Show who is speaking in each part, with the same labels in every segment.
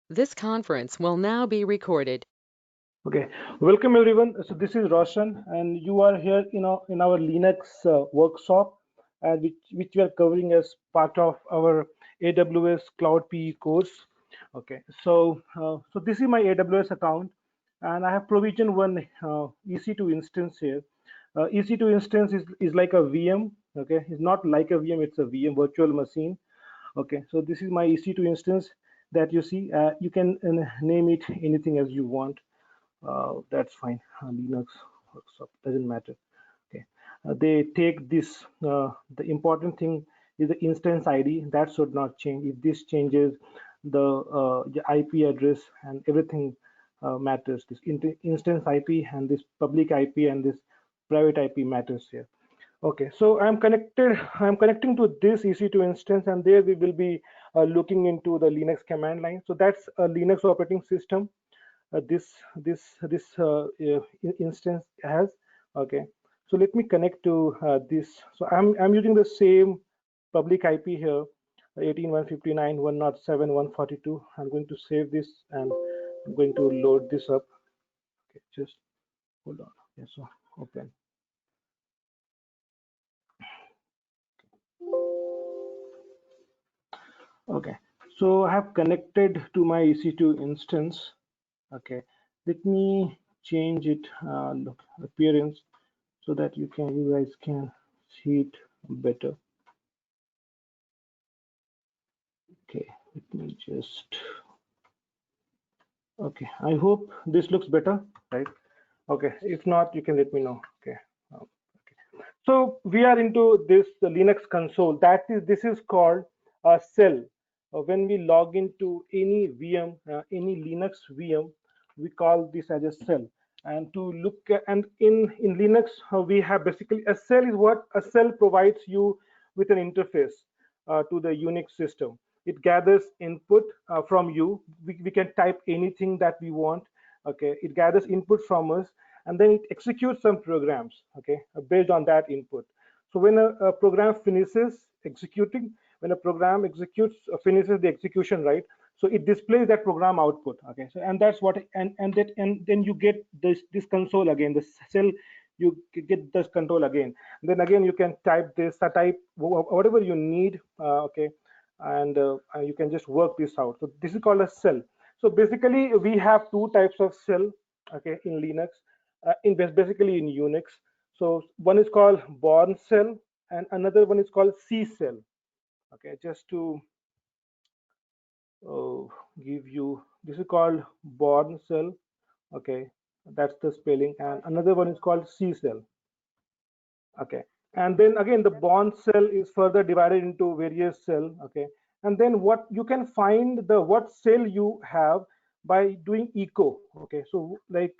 Speaker 1: This conference will now be recorded.
Speaker 2: Okay, welcome everyone. So this is Roshan, and you are here in our Linux workshop, which we are covering as part of our AWS Cloud PE course. Okay, so this is my AWS account, and I have provisioned one EC2 instance here. EC2 instance is like a VM. Okay, it's not like a VM; it's a VM virtual machine. Okay, so this is my EC2 instance that you see. You can name it anything as you want. That's fine. Linux workshop doesn't matter. Okay, they take this. The important thing is the instance ID. That should not change. If this changes, the IP address and everything matters. This instance IP and this public IP and this private IP matters here. Okay, so I'm connected. I'm connecting to this EC2 instance, and there we will be looking into the Linux command line. So that's a Linux operating system this instance has. Okay, so let me connect to this. So I'm using the same public IP here, 18.159.107.142. I'm going to save this and I'm going to load this up. Okay, just hold on. Okay, so open. Okay, so I have connected to my EC2 instance. Okay, let me change it look appearance so that you guys can see it better. Okay, let me just. Okay, I hope this looks better, right? Okay, if not, you can let me know. Okay. Okay. So we are into this Linux console. This is called a cell. When we log into any VM, any Linux VM, we call this as a cell. And to look at, and in Linux, we have basically a cell is what a cell provides you with an interface to the Unix system. It gathers input from you. We can type anything that we want. Okay, it gathers input from us and then it executes some programs, okay, based on that input. So when a program finishes executing, when a program executes finishes the execution, right, so it displays that program output. Okay, so and that's what and then you get this console again, the cell, you get this control again. Then again you can type this type whatever you need. Okay, and you can just work this out. So this is called a cell. So basically we have two types of cell, okay, in Linux, basically in Unix. So one is called Bourne cell and another one is called C cell. Okay, just to give you, this is called Bourne cell. Okay, that's the spelling, and another one is called C cell. Okay, and then again the Bourne cell is further divided into various cell. Okay, and then what you can find the what cell you have by doing echo. Okay, so like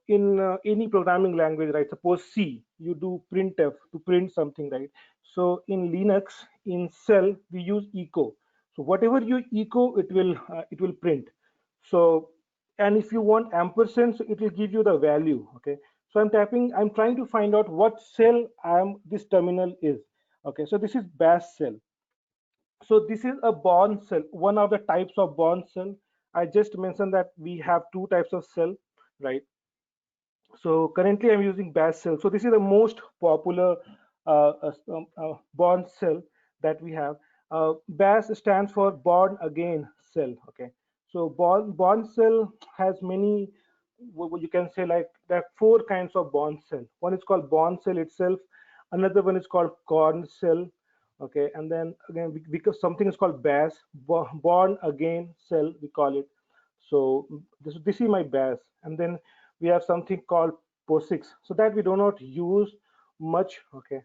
Speaker 2: in any programming language, right? Suppose C, you do printf to print something, right? So in Linux, in cell, we use echo. So whatever you echo, it will print. So and if you want ampersand, so it will give you the value. Okay. So I'm trying to find out what cell this terminal is. Okay. So this is bash cell. So this is a Bourne cell, one of the types of Bourne cell. I just mentioned that we have two types of cell, right? So currently I'm using bash cell. So this is the most popular Bourne cell that we have. Bash stands for born again cell. Okay. So Bourne cell has many, you can say like there are four kinds of Bourne cell. One is called Bourne cell itself. Another one is called corn cell. Okay. And then again, because something is called bash, born again cell, we call it. So this is my bash. And then we have something called POSIX, so that we do not use much. Okay,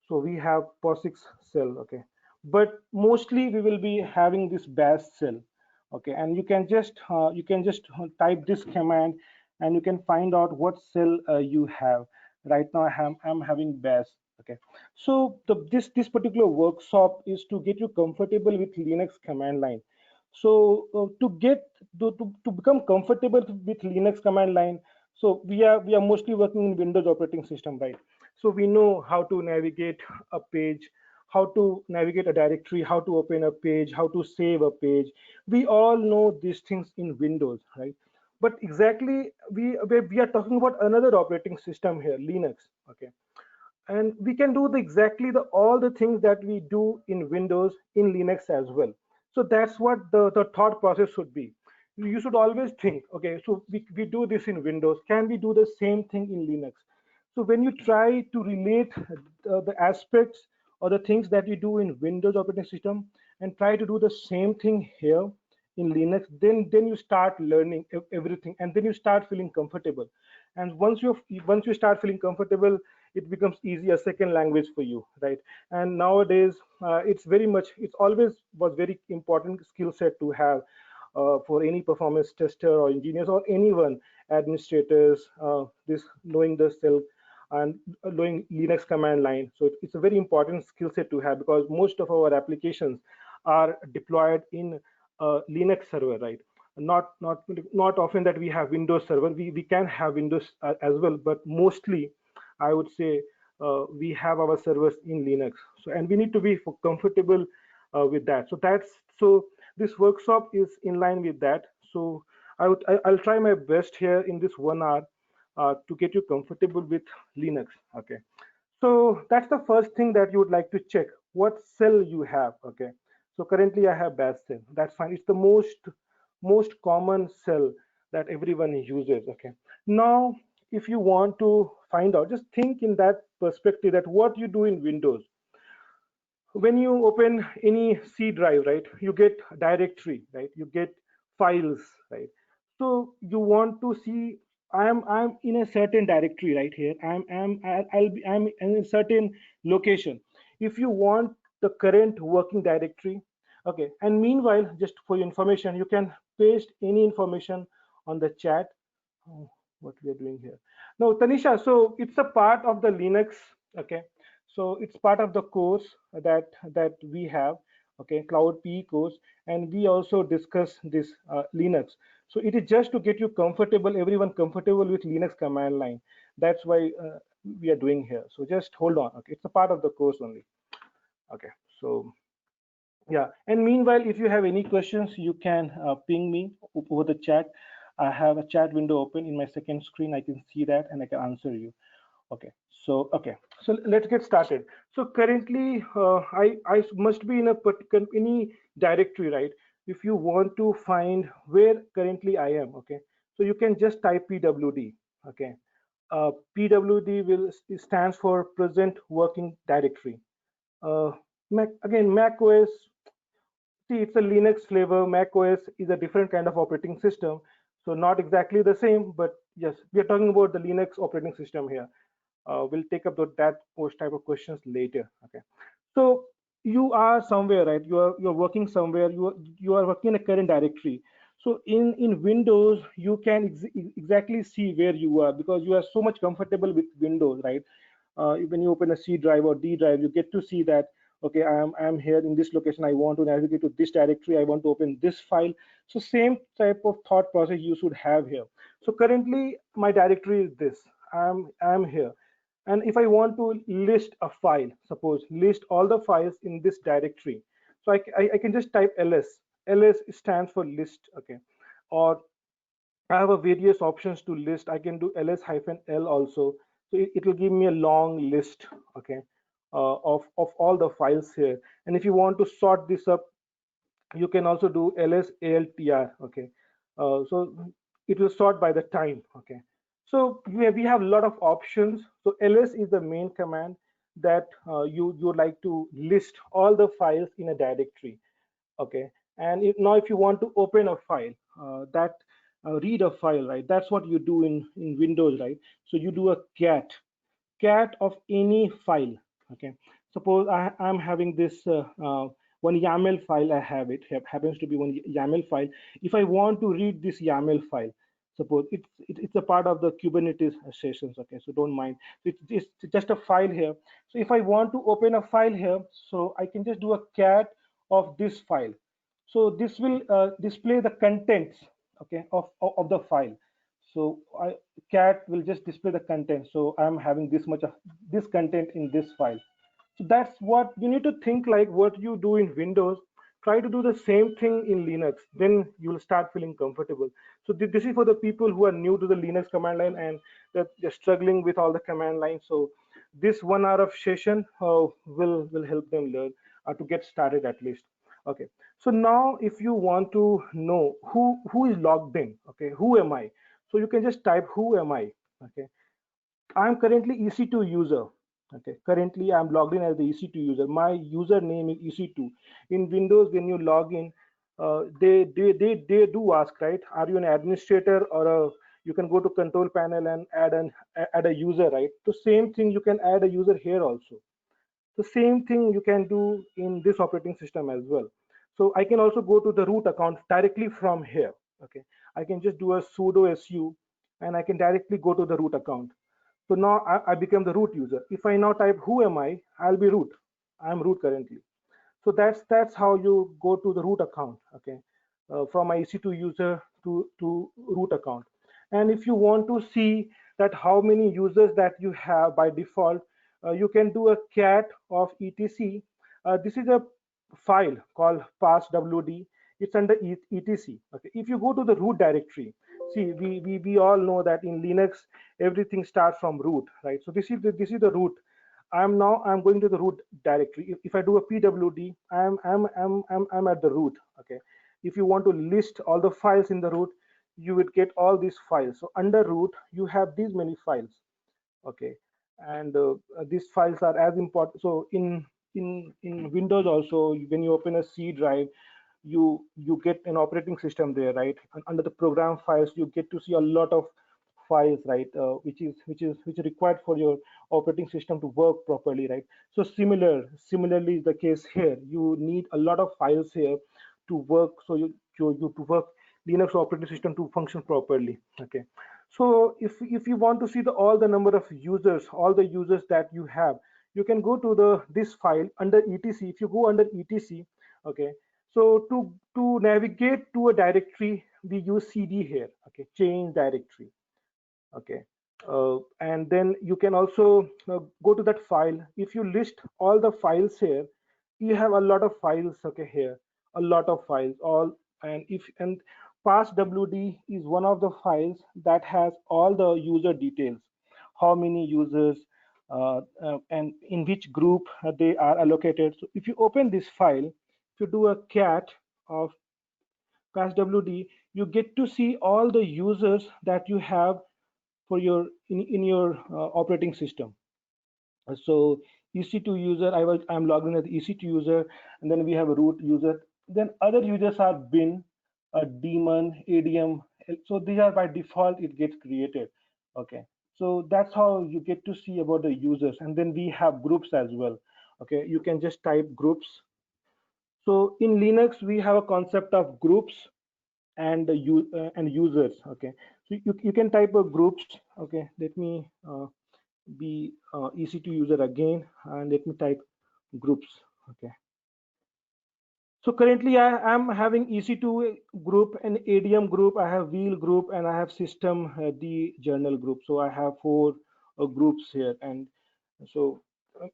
Speaker 2: so we have POSIX cell. Okay, but mostly we will be having this bash cell. Okay, and you can just type this command and you can find out what cell you have. Right now I'm having bash. Okay, so this particular workshop is to get you comfortable with Linux command line. So to become comfortable with Linux command line, so we are mostly working in Windows operating system, right? So we know how to navigate a page. how to navigate a directory, how to open a page, how to save a page. We all know these things in Windows, right? But exactly we are talking about another operating system here, Linux. Okay, and we can do the exactly the all the things that we do in Windows in Linux as well. So that's what the thought process should be. You should always think, okay, so we do this in Windows, can we do the same thing in Linux? So when you try to relate the aspects or the things that you do in Windows operating system and try to do the same thing here in Linux, then you start learning everything, and then you start feeling comfortable. And once you start feeling comfortable, it becomes easy, a second language for you, right? And nowadays, it's always was very important skill set to have for any performance tester or engineers or anyone, administrators, this knowing the cell and knowing Linux command line. So it's a very important skill set to have, because most of our applications are deployed in Linux server, right? Not often that we have Windows server. We can have Windows as well, but mostly I would say we have our servers in Linux. So, and we need to be comfortable with that. So this workshop is in line with that. So I'll try my best here in this 1 hour to get you comfortable with Linux. Okay. So that's the first thing that you would like to check, what cell you have. Okay. So currently I have bash cell. That's fine. It's the most common cell that everyone uses. Okay. Now, if you want to find out, just think in that perspective, that what you do in Windows. When you open any C drive, right, you get directory, right? You get files, right? So you want to see, I'm in a certain directory right here. I'm in a certain location. If you want the current working directory, okay. And meanwhile, just for your information, you can paste any information on the chat. Oh, what we are doing here now, Tanisha. So it's a part of the Linux. Okay, so it's part of the course that we have. Okay, Cloud PE course, and we also discuss this Linux. So it is just to get you comfortable, everyone comfortable with Linux command line. That's why we are doing here. So just hold on. Okay, it's a part of the course only. Okay, so yeah, and meanwhile, if you have any questions, you can ping me over the chat. I have a chat window open in my second screen. I can see that and I can answer you. Okay, so let's get started. So currently, I must be in a particular any directory, right? If you want to find where currently I am, okay, so you can just type pwd. Okay, pwd will stands for present working directory. Uh, Mac OS. See, it's a Linux flavor. Mac OS is a different kind of operating system, so not exactly the same, but yes, we are talking about the Linux operating system here. We'll take up those type of questions later. Okay, so you are somewhere, right? You're working somewhere. You are working in a current directory. So in Windows, you can exactly see where you are, because you are so much comfortable with Windows, right? When you open a C drive or D drive, you get to see that, okay, I'm here in this location. I want to navigate to this directory. I want to open this file. So same type of thought process you should have here. So currently my directory is this. I'm here, and if I want to list a file, suppose list all the files in this directory, so I can just type ls stands for list. Okay, or I have a various options to list. I can do ls-l also. So it will give me a long list, okay, of all the files here. And if you want to sort this up, you can also do ls-altr, okay. So it will sort by the time, okay. So we have a lot of options. So ls is the main command that you like to list all the files in a directory, okay. And now if you want to open a file, that read a file, right, that's what you do in Windows, right? So you do a cat of any file. Okay, suppose I'm having this one YAML file. I have it happens to be one YAML file. If I want to read this YAML file, suppose it's a part of the Kubernetes sessions. Okay, so don't mind. It's just a file here. So if I want to open a file here, so I can just do a cat of this file. So this will display the contents, okay, of the file. So cat will just display the content. So I'm having this much of this content in this file. So that's what you need to think, like what you do in Windows, try to do the same thing in Linux, then you'll start feeling comfortable. So this is for the people who are new to the Linux command line and that they're struggling with all the command lines. So this 1 hour of session will help them learn to get started at least. Okay, so now if you want to know who is logged in, okay, who am I, so you can just type who am I. Okay, I'm currently EC2 user. Okay, currently I'm logged in as the EC2 user. My username is EC2. In Windows, when you log in, they do ask, right? Are you an administrator or a? You can go to control panel and add a user, right? The same thing you can add a user here also. The same thing you can do in this operating system as well. So I can also go to the root account directly from here. Okay, I can just do a sudo su and I can directly go to the root account. So now I become the root user. If I now type who am I, I'll be root. I'm root currently. So that's how you go to the root account. Okay, from my EC2 user to root account. And if you want to see that how many users that you have by default, you can do a cat of etc. This is a file called passwd. It's under etc. Okay, if you go to the root directory, see we all know that in Linux everything starts from root, right? So this is the root. I'm going to the root directory. If I do a pwd, I'm at the root. Okay, if you want to list all the files in the root, you would get all these files. So under root you have these many files. Okay, and these files are as important. So in Windows also, when you open a C drive, you get an operating system there, right? And under the program files you get to see a lot of files, right? Which is required for your operating system to work properly, right? So similarly is the case here. You need a lot of files here to work, so you to work Linux operating system to function properly. Okay, so if you want to see the all the number of users, all the users that you have, you can go to the this file under etc. If you go under etc, okay, so to navigate to a directory, we use cd here. Okay, change directory. Okay, and then you can also go to that file. If you list all the files here, you have a lot of files. Okay, here a lot of files all. And passwd is one of the files that has all the user details, how many users, and in which group they are allocated. So if you open this file, if you do a cat of passwd, you get to see all the users that you have for your in your operating system. So EC2 user, I'm logged in as EC2 user, and then we have a root user. Then other users are bin, daemon, adm. So these are by default it gets created. Okay, so that's how you get to see about the users. And then we have groups as well. Okay, you can just type groups. So in Linux we have a concept of groups and users. Okay, so you can type a groups. Okay, let me be EC2 user again, and let me type groups. Okay, so currently I am having EC2 group and ADM group. I have wheel group and I have system the journal group. So I have four groups here. And so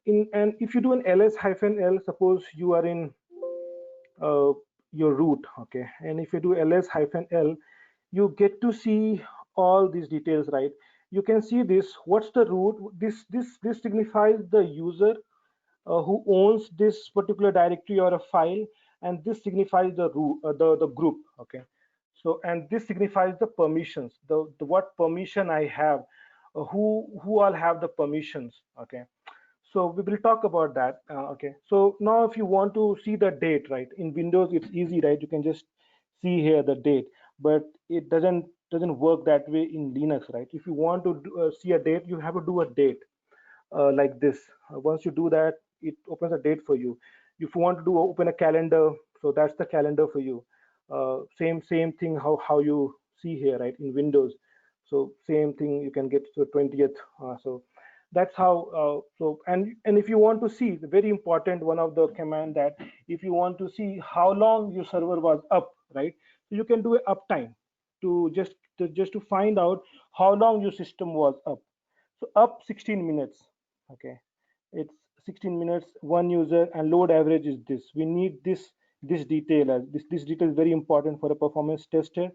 Speaker 2: and if you do an ls-l, suppose you are in uh, your root. Okay, and if you do ls-l, you get to see all these details, right? You can see this. What's the root? This signifies the user who owns this particular directory or a file, and this signifies the root, the group. Okay, so and this signifies the permissions, the what permission I have, who all have the permissions. Okay, so we will talk about that. Okay, so now if you want to see the date, right, in Windows it's easy, right? You can just see here the date, but it doesn't work that way in Linux, right? If you want to see a date, you have to do a date like this. Once you do that, it opens a date for you. If you want to do open a calendar, so that's the calendar for you. Same thing how you see here, right, in Windows. So same thing, you can get to 20th. So that's how. So and if you want to see the very important one of the command, that if you want to see how long your server was up, right, so you can do a uptime to just to find out how long your system was up. So up 16 minutes. Okay, it's 16 minutes, one user, and load average is this. We need this detail. This detail is very important for a performance tester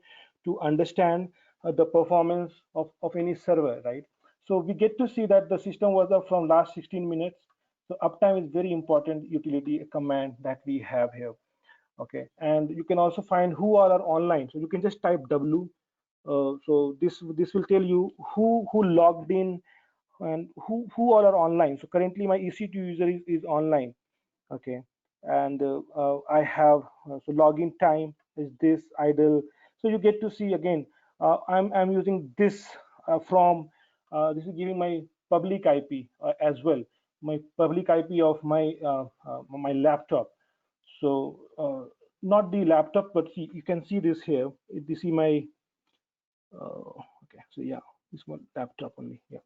Speaker 2: to understand the performance of any server, right? So we get to see that the system was up from last 16 minutes. So uptime is very important utility command that we have here. Okay, and you can also find who all are online. So you can just type W. So this will tell you who logged in and who all are online. So currently my EC2 user is online. Okay, and I have so login time is this idle. So you get to see again. I'm using this from this is giving my public IP as well, my public IP of my laptop. So not the laptop, but see, you can see this here. This is my okay. So yeah, this one laptop only. Yeah,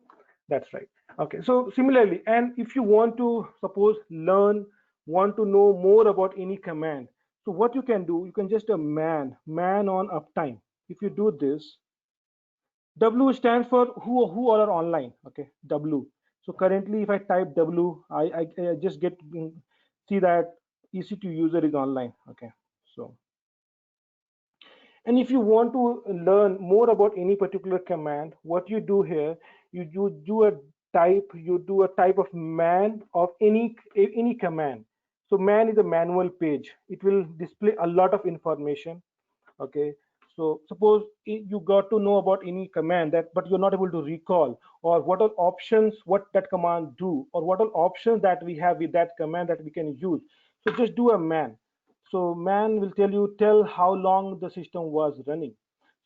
Speaker 2: that's right. Okay. So similarly, and if you want to suppose want to know more about any command, so what you can do, you can just a man on uptime. If you do this, W stands for who all are online. Okay, W. So currently, if I type W, I just get see that EC2 user is online. Okay, so and if you want to learn more about any particular command, what you do here, you do a type of man of any command. So man is a manual page. It will display a lot of information. Okay. So suppose you got to know about any command that, but you're not able to recall, or what are options, what that command do, or what are options that we have with that command that we can use. So just do a man. So man will tell how long the system was running.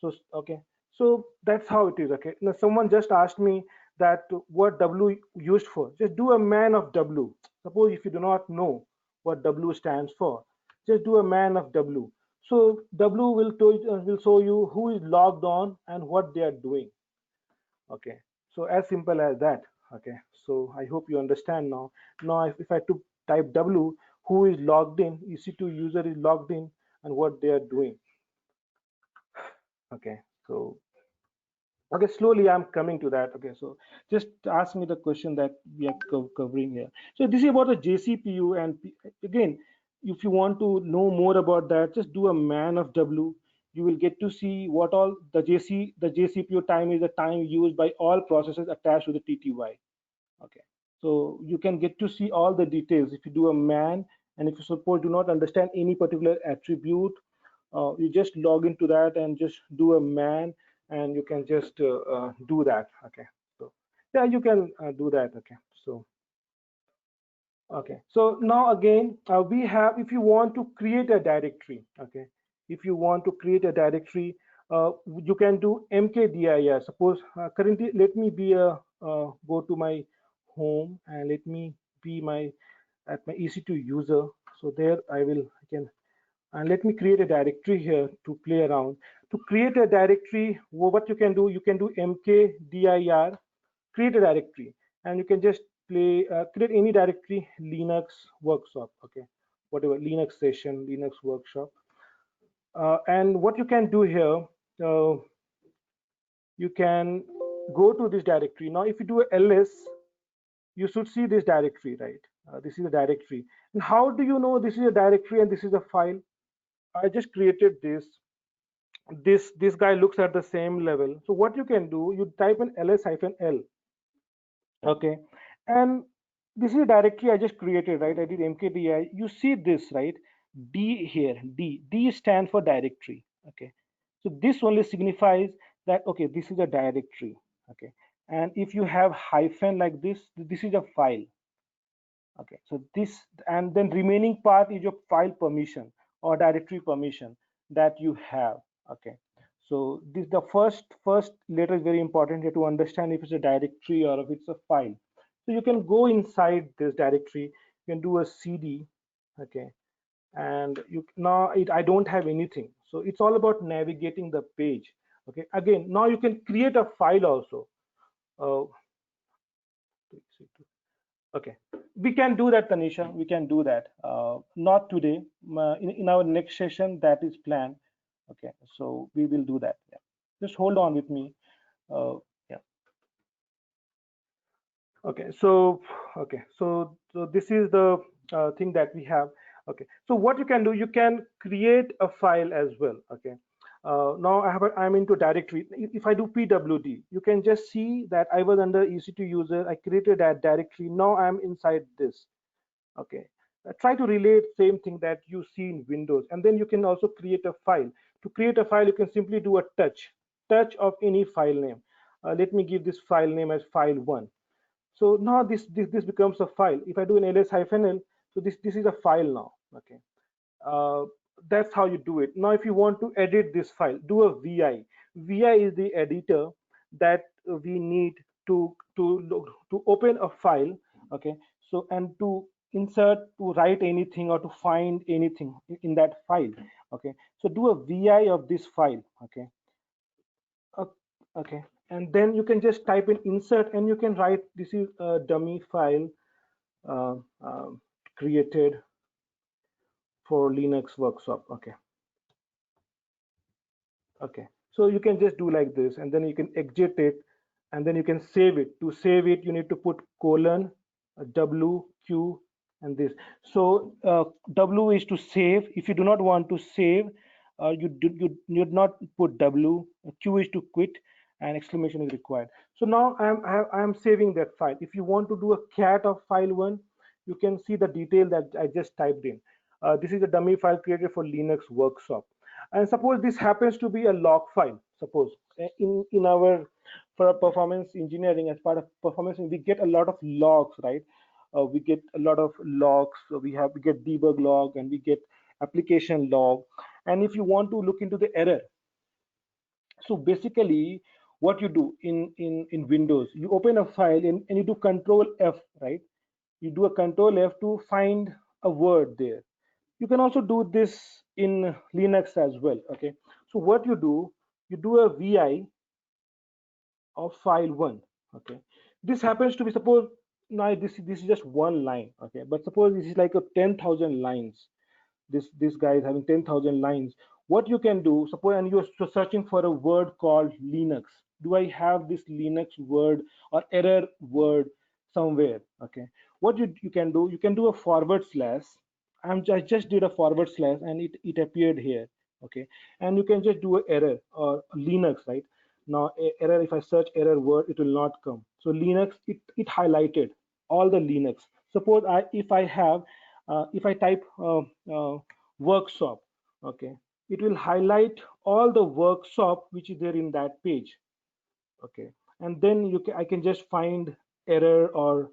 Speaker 2: So okay, so that's how it is. Okay, now someone just asked me that what W used for. Just do a man of W. Suppose if you do not know what W stands for, just do a man of W. So W will show you who is logged on and what they are doing. Okay, so as simple as that. Okay, so I hope you understand now. Now if I to type W, who is logged in, EC2 user is logged in, and what they are doing. Okay, so okay, slowly I'm coming to that. Okay, so just ask me the question that we are covering here. So this is about the JCPU, and again, if you want to know more about that, just do a man of W. You will get to see what all the JCPU time is, the time used by all processes attached to the TTY. Okay, so you can get to see all the details if you do a man, and if you suppose do not understand any particular attribute, you just log into that and just do a man, and you can just do that. Okay, so yeah, you can do that. Okay, so okay, so now again we have, if you want to create a directory, okay, if you want to create a directory, you can do mkdir. Suppose currently, let me be a go to my home, and let me be my at my EC2 user. So there I can, and let me create a directory here to play around. To create a directory, what you can do mkdir, create a directory, and you can just create any directory, Linux workshop. Okay, whatever, Linux session, Linux workshop. And what you can do here, uh, you can go to this directory. Now if you do a ls, you should see this directory, right? This is a directory. And how do you know this is a directory and this is a file? I just created this guy looks at the same level. So what you can do, you type in ls-l. Okay, and this is a directory I just created, right? I did mkdir. You see this, right? D here, D stand for directory. Okay, so this only signifies that okay, this is a directory. Okay, and if you have hyphen like this is a file. Okay, so this, and then remaining part is your file permission or directory permission that you have. Okay, so this the first letter is very important here to understand if it's a directory or if it's a file. So you can go inside this directory, you can do a cd. Okay, and you now I don't have anything, so it's all about navigating the page. Okay, again, now you can create a file also. uh, Okay, we can do that, Tanisha. We can do that. Not today. In our next session, that is planned. Okay, so we will do that. Yeah. Just hold on with me. Yeah. Okay. So So this is the thing that we have. Okay, so what you can do, you can create a file as well. Okay, now I'm into directory. If I do pwd, you can just see that I was under ec2 user, I created that directory, now I'm inside this. Okay, try to relate same thing that you see in windows, and then you can also create a file. To create a file, you can simply do a touch of any file name. Let me give this file name as file1. So now this becomes a file. If I do an ls-l, so this is a file now. Okay, uh, that's how you do it. Now if you want to edit this file, do a vi is the editor that we need to open a file. Okay, so and to insert, to write anything or to find anything in that file. Okay, so do a vi of this file. Okay. O- okay, and then you can just type in insert and you can write this is a dummy file uh, um, created for Linux workshop. Okay. Okay, so you can just do like this, and then you can exit it, and then you can save it. To save it, you need to put colon, W, Q, and this. So W is to save. If you do not want to save, you need not put W. Q is to quit, and exclamation is required. So now I am saving that file. If you want to do a cat of file one, you can see the detail that I just typed in. This is a dummy file created for Linux workshop. And suppose this happens to be a log file. Suppose in our, for a performance engineering, as part of performance, we get a lot of logs, right? We get a lot of logs. So we get debug log, and we get application log. And if you want to look into the error, so basically what you do in Windows, you open a file, and you do Control F, right? You do a Control F to find a word there. You can also do this in Linux as well. Okay, so what you do a vi of file1. Okay, this happens to be, suppose now this is just one line. Okay, but suppose this is like a 10,000 lines. This guy is having 10,000 lines. What you can do, suppose, and you're searching for a word called Linux. Do I have this Linux word or error word somewhere? Okay, what you can do, you can do a forward slash. I just did a forward slash, and it appeared here. Okay, and you can just do a error or Linux, right? Now error, if I search error word, it will not come. So Linux, it highlighted all the Linux. Suppose if I have, if I type workshop, okay, it will highlight all the workshop which is there in that page. Okay, and then I can just find error, or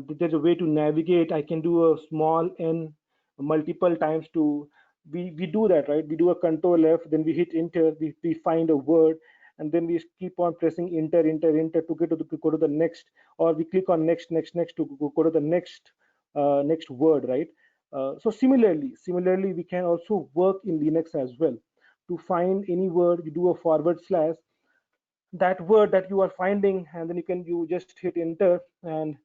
Speaker 2: there's a way to navigate. I can do a small n multiple times to, we do that, right? We do a Control F, then we hit enter, we find a word, and then we keep on pressing enter to get to go to the next, or we click on next to go to the next word, right? So similarly we can also work in Linux as well. To find any word, you do a forward slash, that word that you are finding, and then you just hit enter, and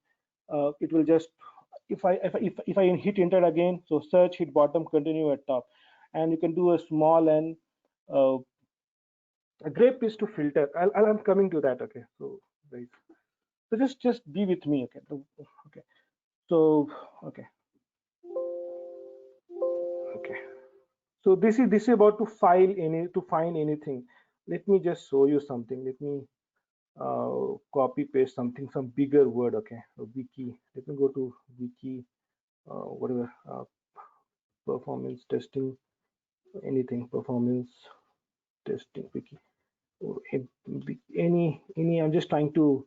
Speaker 2: it will just, if I hit enter again, so search, hit bottom, continue at top, and you can do a small and uh, a great piece to filter. I'm coming to that. Okay, so guys, so just be with me. Okay, okay, so okay, okay, so this is about to find anything. Let me just show you something. Let me copy paste something, some bigger word. Okay, so wiki, let me go to wiki, whatever, performance testing, anything, performance testing wiki. So, any I'm just trying to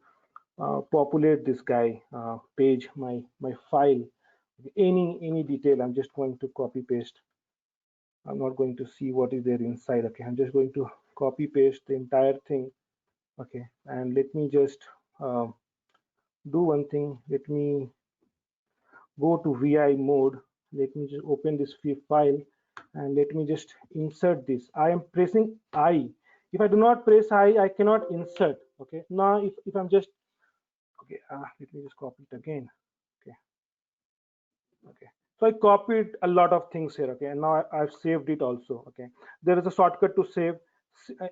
Speaker 2: populate this guy page, my file. Any detail, I'm just going to copy paste. I'm not going to see what is there inside. Okay, I'm just going to copy paste the entire thing. Okay, and let me just uh, do one thing. Let me go to vi mode. Let me just open this file, and let me just insert this. I am pressing I. If I do not press I cannot insert. Okay, now if I'm just, okay, let me just copy it again. Okay, okay, so I copied a lot of things here. Okay, and now I've saved it also. Okay, there is a shortcut to save,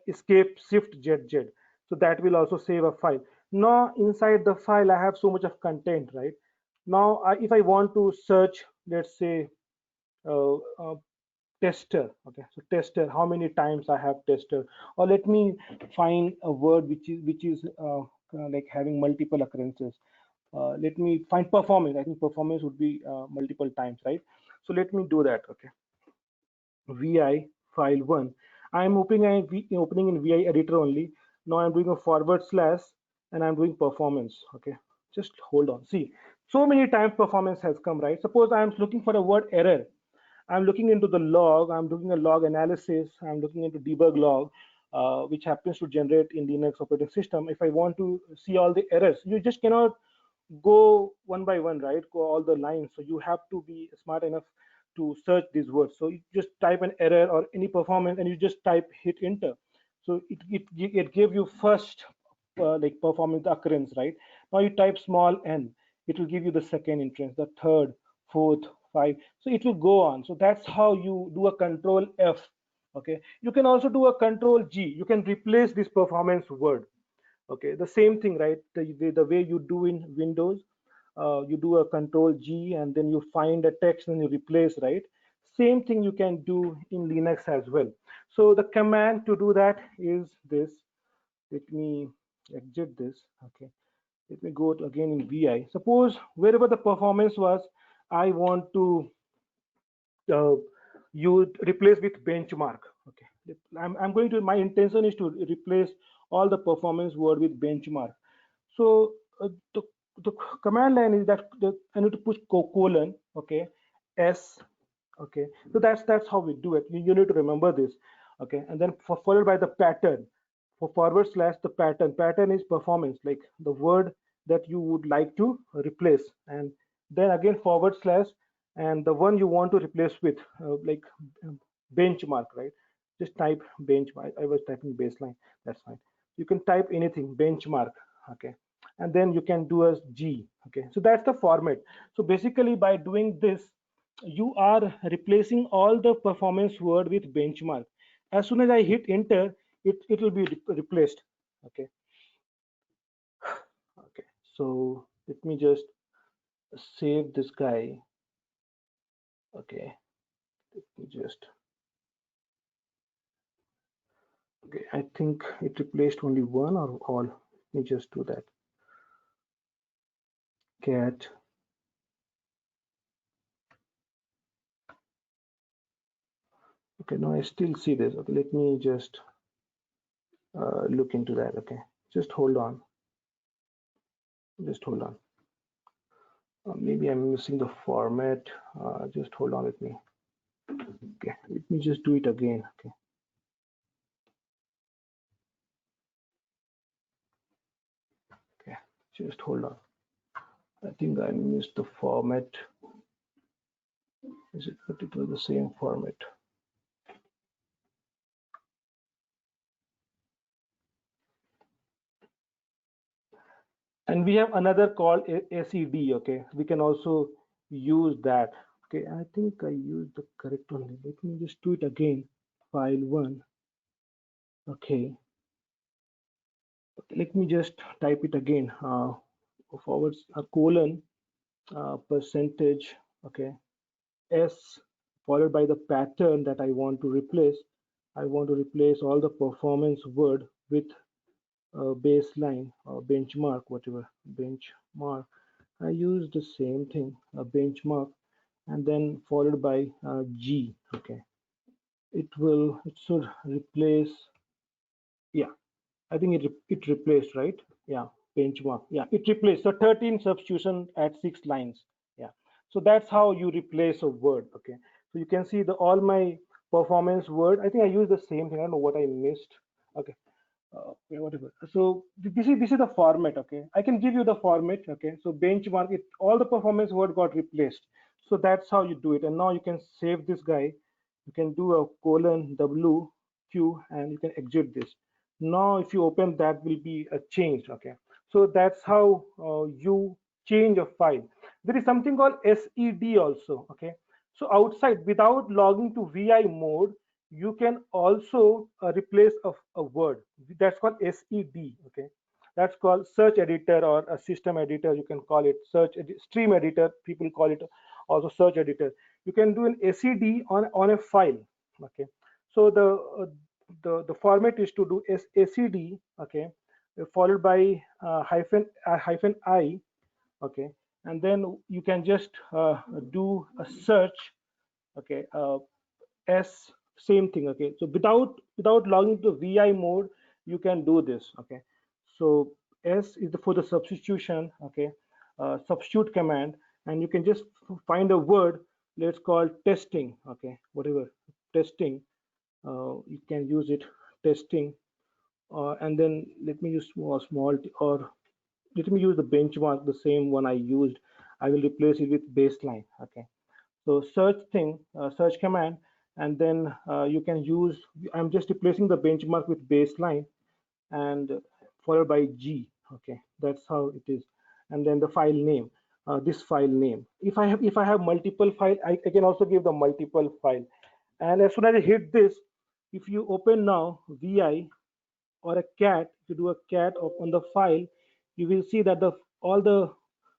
Speaker 2: escape shift z z, so that will also save a file. Now inside the file I have so much of content, right? Now if I want to search, let's say, uh, uh, tester. Okay, so tester, how many times I have tester, or let me find a word which is like having multiple occurrences. Let me find performance. I think performance would be multiple times, right? So let me do that. Okay, vi file 1. I'm opening in vi editor only. Now I'm doing a forward slash and I'm doing performance. Okay, just hold on. See, so many times performance has come, right? Suppose I'm looking for a word error. I'm looking into the log, I'm doing a log analysis, I'm looking into debug log, which happens to generate in Linux operating system. If I want to see all the errors, you just cannot go one by one, right? Go all the lines. So you have to be smart enough to search these words. So you just type an error or any performance and you just type hit enter. So it gave you first like performance occurrence, right? Now you type small n, it will give you the second entrance, the third, fourth, five. So it will go on. So that's how you do a control F. Okay. You can also do a control G. You can replace this performance word. Okay, the same thing, right? The way you do in Windows, you do a control G and then you find a text and you replace, right? Same thing you can do in Linux as well. So the command to do that is this. Let me exit this. Okay, let me go to again in vi. Suppose wherever the performance was, I want to uh, you replace with benchmark. Okay, I'm going to, my intention is to replace all the performance word with benchmark. So the the command line is that I need to push colon. Okay, s. Okay, so that's how we do it. You need to remember this. Okay, and then followed by the pattern. For forward slash, the pattern is performance, like the word that you would like to replace, and then again forward slash and the one you want to replace with, like benchmark, right? Just type benchmark. I was typing baseline. That's fine. You can type anything, benchmark. Okay, and then you can do a G. Okay, so that's the format. So basically, by doing this, you are replacing all the performance word with benchmark. As soon as I hit enter, it will be replaced. Okay. Okay. So let me just save this guy. Okay. Let me just. Okay. I think it replaced only one or all. Let me just do that. Cat. Okay. Now I still see this. Okay. Let me just look into that. Okay. Just hold on. Just hold on. Maybe I'm missing the format. Just hold on with me. Okay. Let me just do it again. Okay. Okay. Just hold on. I think I missed the format. Is it that it was the same format? And we have another called SED. Okay, we can also use that. Okay, I think I used the correct one. Let me just do it again. File 1. Okay, let me just type it again. Forwards a colon percentage. Okay, S followed by the pattern that I want to replace. I want to replace all the performance word with baseline or benchmark, whatever benchmark. I use the same thing, a benchmark, and then followed by G. Okay, it should replace. Yeah, I think it replaced, right? Yeah, benchmark. Yeah, it replaced. So 13 substitution at 6 lines. Yeah, so that's how you replace a word. Okay, so you can see the all my performance word. I think I used the same thing. I don't know what I missed. Okay, okay, whatever. So this is the format. Okay, I can give you the format. Okay, so benchmark it, all the performance word got replaced. So that's how you do it. And now you can save this guy. You can do a colon W Q and you can exit this. Now if you open, that will be a change. Okay, so that's how you change a file. There is something called SED also. Okay, so outside without logging to VI mode, you can also replace a word that's called SED. Okay, That's called search editor or a system editor. You can call it stream editor. People call it also search editor. You can do an ACD on a file. Okay. So the format is to do ACD. Okay, followed by hyphen I. Okay, and then you can just do a search. Okay, S, same thing. Okay, so without logging to VI mode, you can do this. Okay, so S is for the substitution. Okay, substitute command, and you can just find a word. Let's call testing. Okay, whatever, testing. You can use it, testing, and then let me use small or let me use the benchmark, the same one I used. I will replace it with baseline. Okay, so search thing, search command, and then you can use, I'm just replacing the benchmark with baseline and followed by G. Okay, that's how it is. And then the file name, this file name. If I have multiple file, I can also give the multiple file. And as soon as I hit this, if you open now VI or a cat, if you do a cat on the file, you will see that the all the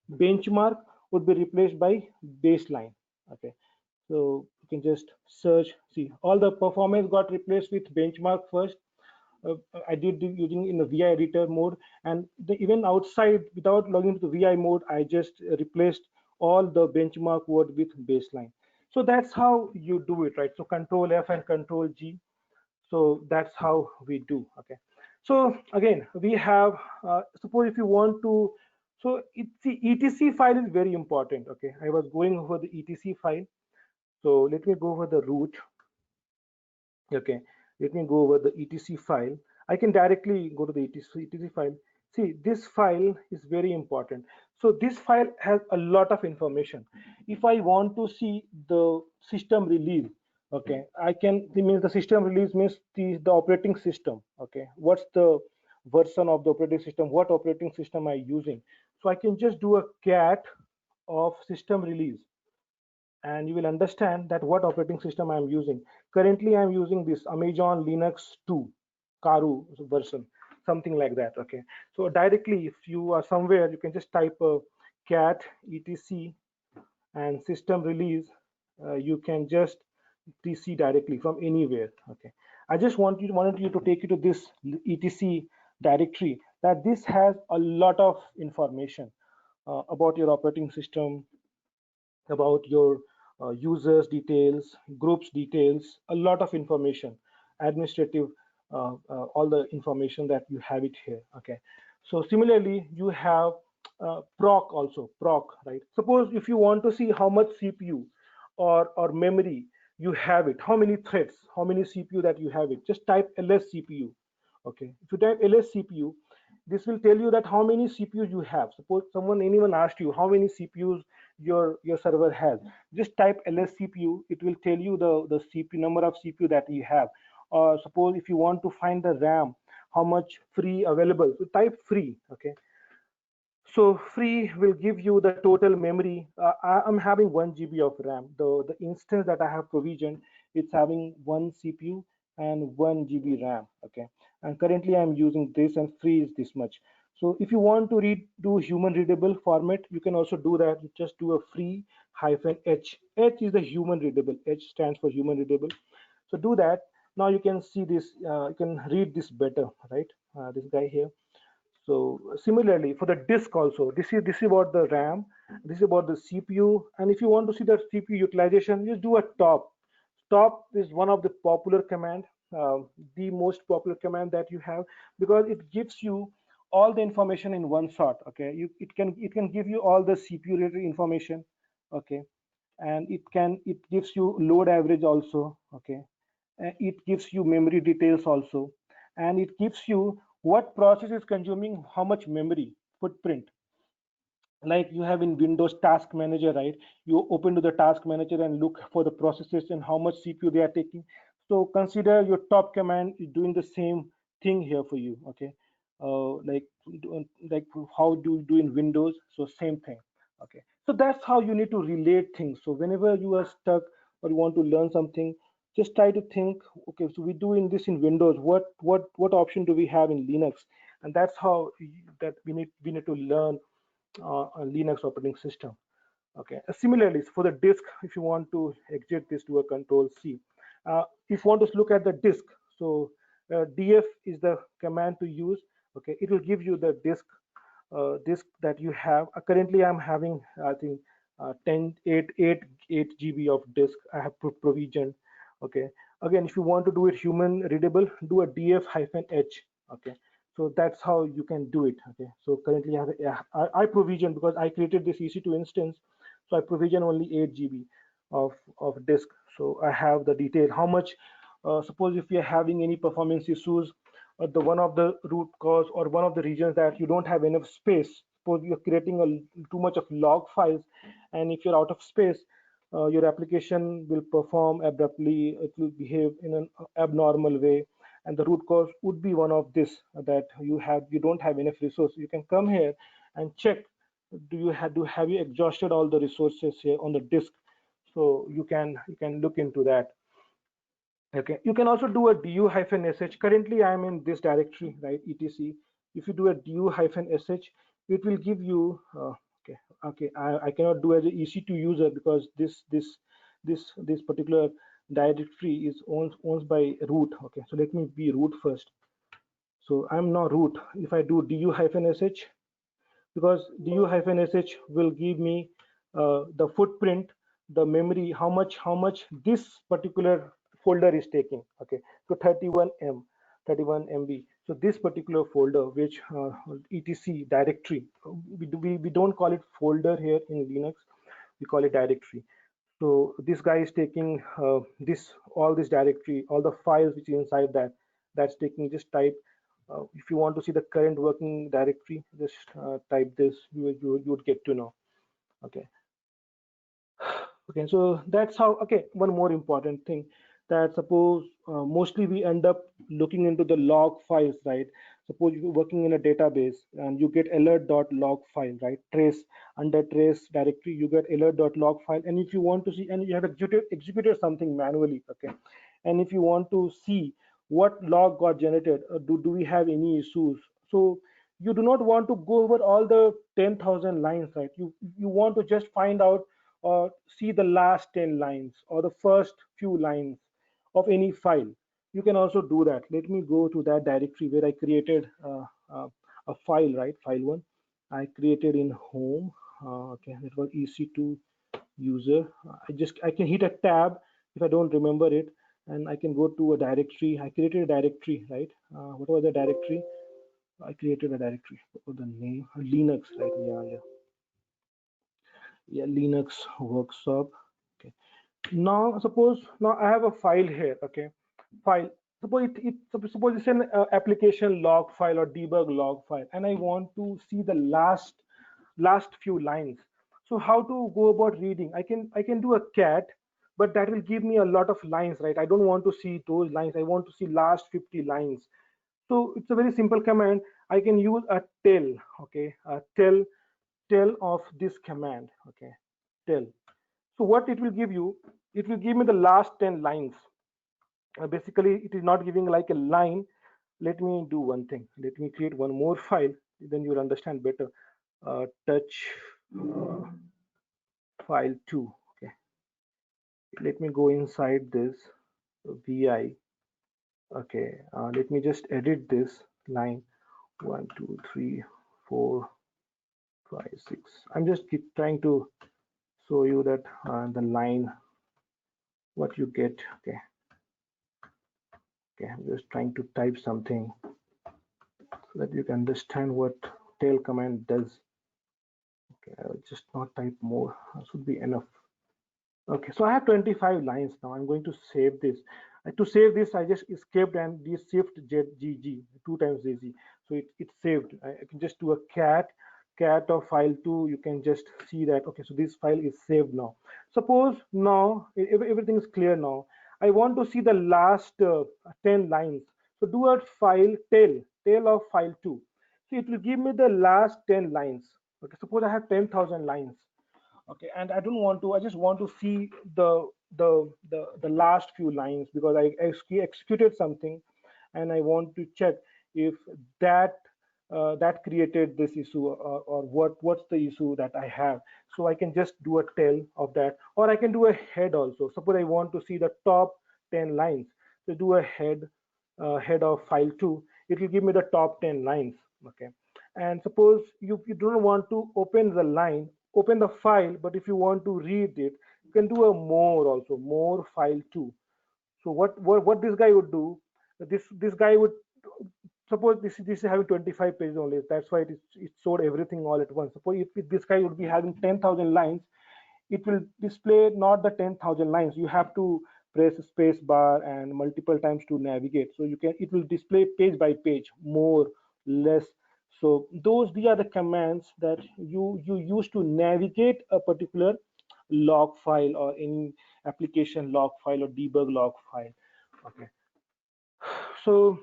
Speaker 2: benchmark would be replaced by baseline. Okay, so you can just search, see all the performance got replaced with benchmark first. I did using in the VI editor mode, and even outside without logging into the VI mode, I just replaced all the benchmark word with baseline. So that's how you do it, right? So Control F and Control G. So that's how we do. Okay, so again we have, suppose if you want to, so it's the etc file is very important. Okay, I was going over the etc file, so let me go over the root. Okay, let me go over the etc file. I can directly go to the etc file. See, this file is very important. So this file has a lot of information. If I want to see the system release, okay, I can, it means the system release means the operating system. Okay, what's the version of the operating system, what operating system I using. So I can just do a cat of system release, and you will understand that what operating system I'm using. Currently, I'm using this Amazon Linux 2 Karu version, something like that. Okay, so directly, if you are somewhere, you can just type cat etc and system release. You can just etc directly from anywhere. Okay, I just wanted you to take you to this etc directory. That this has a lot of information about your operating system, about your users details, groups details, a lot of information, administrative, all the information that you have it here. Okay, so similarly you have proc also, proc, right? Suppose if you want to see how much CPU or memory you have it, how many threads, how many CPU that you have it, just type ls CPU. Okay, if you type ls CPU, this will tell you that how many CPUs you have. Suppose anyone asked you how many CPUs your server has. Just type ls CPU. It will tell you the CPU number of CPU that you have. Or suppose if you want to find the RAM, how much free available. So type free. Okay. So free will give you the total memory. I'm having 1 GB of RAM. The instance that I have provisioned, it's having 1 CPU and 1 GB RAM. Okay, and currently I'm using this, and free is this much. So if you want to do human readable format, you can also do that. You just do a free hyphen H. H is the human readable. H stands for human readable. So do that. Now you can see this. You can read this better, right? This guy here. So similarly for the disk also, this is about the RAM, this is about the CPU, and if you want to see the CPU utilization, just do a top. Top is one of the popular command, the most popular command that you have, because it gives you all the information in one shot. Okay, it can give you all the CPU related information. Okay, and it gives you load average also. Okay, it gives you memory details also, and it gives you what process is consuming how much memory footprint. Like you have in Windows Task Manager, right? You open to the Task Manager and look for the processes and how much CPU they are taking. So consider your top command is doing the same thing here for you. Okay, like like how do you do in Windows? So same thing. Okay, so that's how you need to relate things. So whenever you are stuck or you want to learn something, just try to think. Okay, so we do in this in Windows. What option do we have in Linux? and that's how that we need to learn a Linux operating system. Okay. Similarly, for the disk, if you want to exit this, do a Control C. If you want to look at the disk, so df is the command to use. Okay, it will give you the disk that you have. Currently, I'm having, I think, 10 8 GB of disk I have provisioned. Okay. Again, if you want to do it human readable, do a df-h. Okay. So that's how you can do it. Okay. So currently, I provision, because I created this EC2 instance, so I provision only 8 GB of disk. So I have the detail. How much? Suppose if we are having any performance issues, the one of the root cause or one of the regions that you don't have enough space. Suppose you're creating too much of log files, and if you're out of space, your application will perform abruptly. It will behave in an abnormal way, and the root cause would be one of this, that you don't have enough resource. You can come here and check, have you exhausted all the resources here on the disk. So you can look into that. Okay, you can also do a du-sh. Currently, I'm in this directory, right? Etc. If you do a du-sh, it will give you. Okay, okay. I cannot do as an EC2 user, because this particular directory is owned by root. Okay, so let me be root first. So I'm now root. If I do du-sh, because du-sh will give me the footprint, the memory, how much this particular folder is taking. Okay, so 31 MB. So this particular folder, which etc directory, we don't call it folder here in Linux, we call it directory. So this guy is taking all this directory, all the files which is inside that, that's taking. Just type, if you want to see the current working directory, just type this, you would get to know. Okay. Okay, so that's how. Okay, one more important thing, that suppose mostly we end up looking into the log files, right? Suppose you're working in a database and you get alert.log file, right? Trace, under trace directory, you get alert.log file, and if you want to see, and you have executed something manually, okay, and if you want to see what log got generated, do we have any issues? So you do not want to go over all the 10,000 lines, right? You want to just find out or see the last 10 lines or the first few lines of any file. You can also do that. Let me go to that directory where I created a file, right? File one. I created in home. Okay, it was EC2 user. I can hit a tab if I don't remember it, and I can go to a directory. I created a directory, right? What was the directory? I created a directory. What was the name? Linux, right? Yeah, Linux workshop. Okay. Now suppose, now I have a file here. Okay, file. Suppose it's an application log file or debug log file, and I want to see the last few lines. So how to go about reading? I can do a cat, but that will give me a lot of lines, right? I don't want to see those lines. I want to see last 50 lines. So it's a very simple command. I can use a tell. Okay, a tell of this command. Okay, tell. So what it will give you, it will give me the last 10 lines. Basically, it is not giving like a line. Let me do one thing. Let me create one more file, then you'll understand better. Touch uh, file 2. Okay, let me go inside this vi. Okay, let me just edit this line 1 2 3 4 5 6. I'm just trying to show you that the line what you get. Okay, okay, I'm just trying to type something so that you can understand what tail command does. Okay, I will just not type more. That should be enough. Okay, so I have 25 lines now. I'm going to save this. To save this, I just escaped and did shift ZGG 2 times ZZ. So it's saved. I can just do a cat of file 2. You can just see that. Okay, so this file is saved now. Suppose now everything is clear now. I want to see the last 10 lines. So do a file tail of file 2. So it will give me the last 10 lines. Okay, suppose I have 10,000 lines. Okay, and I don't want to, I just want to see the last few lines, because I executed something and I want to check if that that created this issue, or what's the issue that I have. So I can just do a tail of that, or I can do a head also. Suppose I want to see the top 10 lines. So do a head of file 2. It will give me the top 10 lines. Okay. And suppose you don't want to open the line, open the file, but if you want to read it, you can do a more also, more file 2. So what this guy would do, this guy would, suppose this is having 25 pages only, that's why it showed everything all at once. Suppose if this guy would be having 10,000 lines, it will display not the 10,000 lines. You have to press space bar and multiple times to navigate. So it will display page by page, more, less. So these are the commands that you use to navigate a particular log file, or any application log file, or debug log file. Okay. So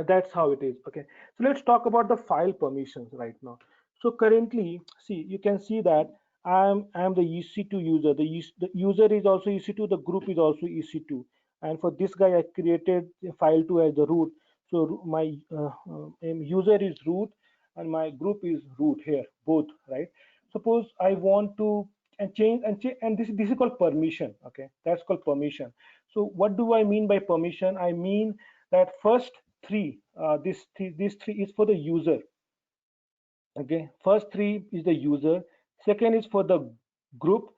Speaker 2: that's how it is. Okay, so let's talk about the file permissions right now. So currently, see, you can see that I'm the EC2 user. The user is also EC2, the group is also EC2, and for this guy I created file2 as the root. So my user is root and my group is root here, both, right? Suppose I want to and this is called permission. Okay, that's called permission. So what do I mean by permission? I mean that first three, these three is for the user. Okay, first three is the user, second is for the group,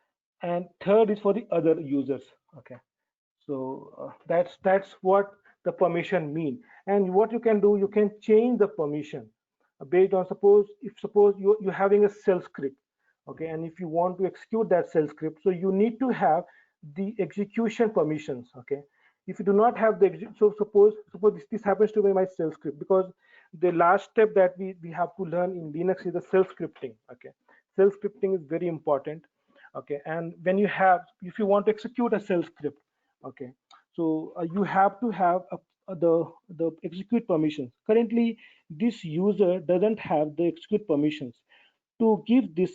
Speaker 2: and third is for the other users. Okay, so that's what the permission mean. And what you can do, you can change the permission based on, suppose you're having a shell script. Okay, and if you want to execute that shell script, so you need to have the execution permissions. Okay, if you do not have so suppose this happens to be my shell script, because the last step that we have to learn in Linux is the shell scripting. Okay, shell scripting is very important. Okay, and if you want to execute a shell script, okay, so you have to have the execute permissions. Currently this user doesn't have the execute permissions. To give this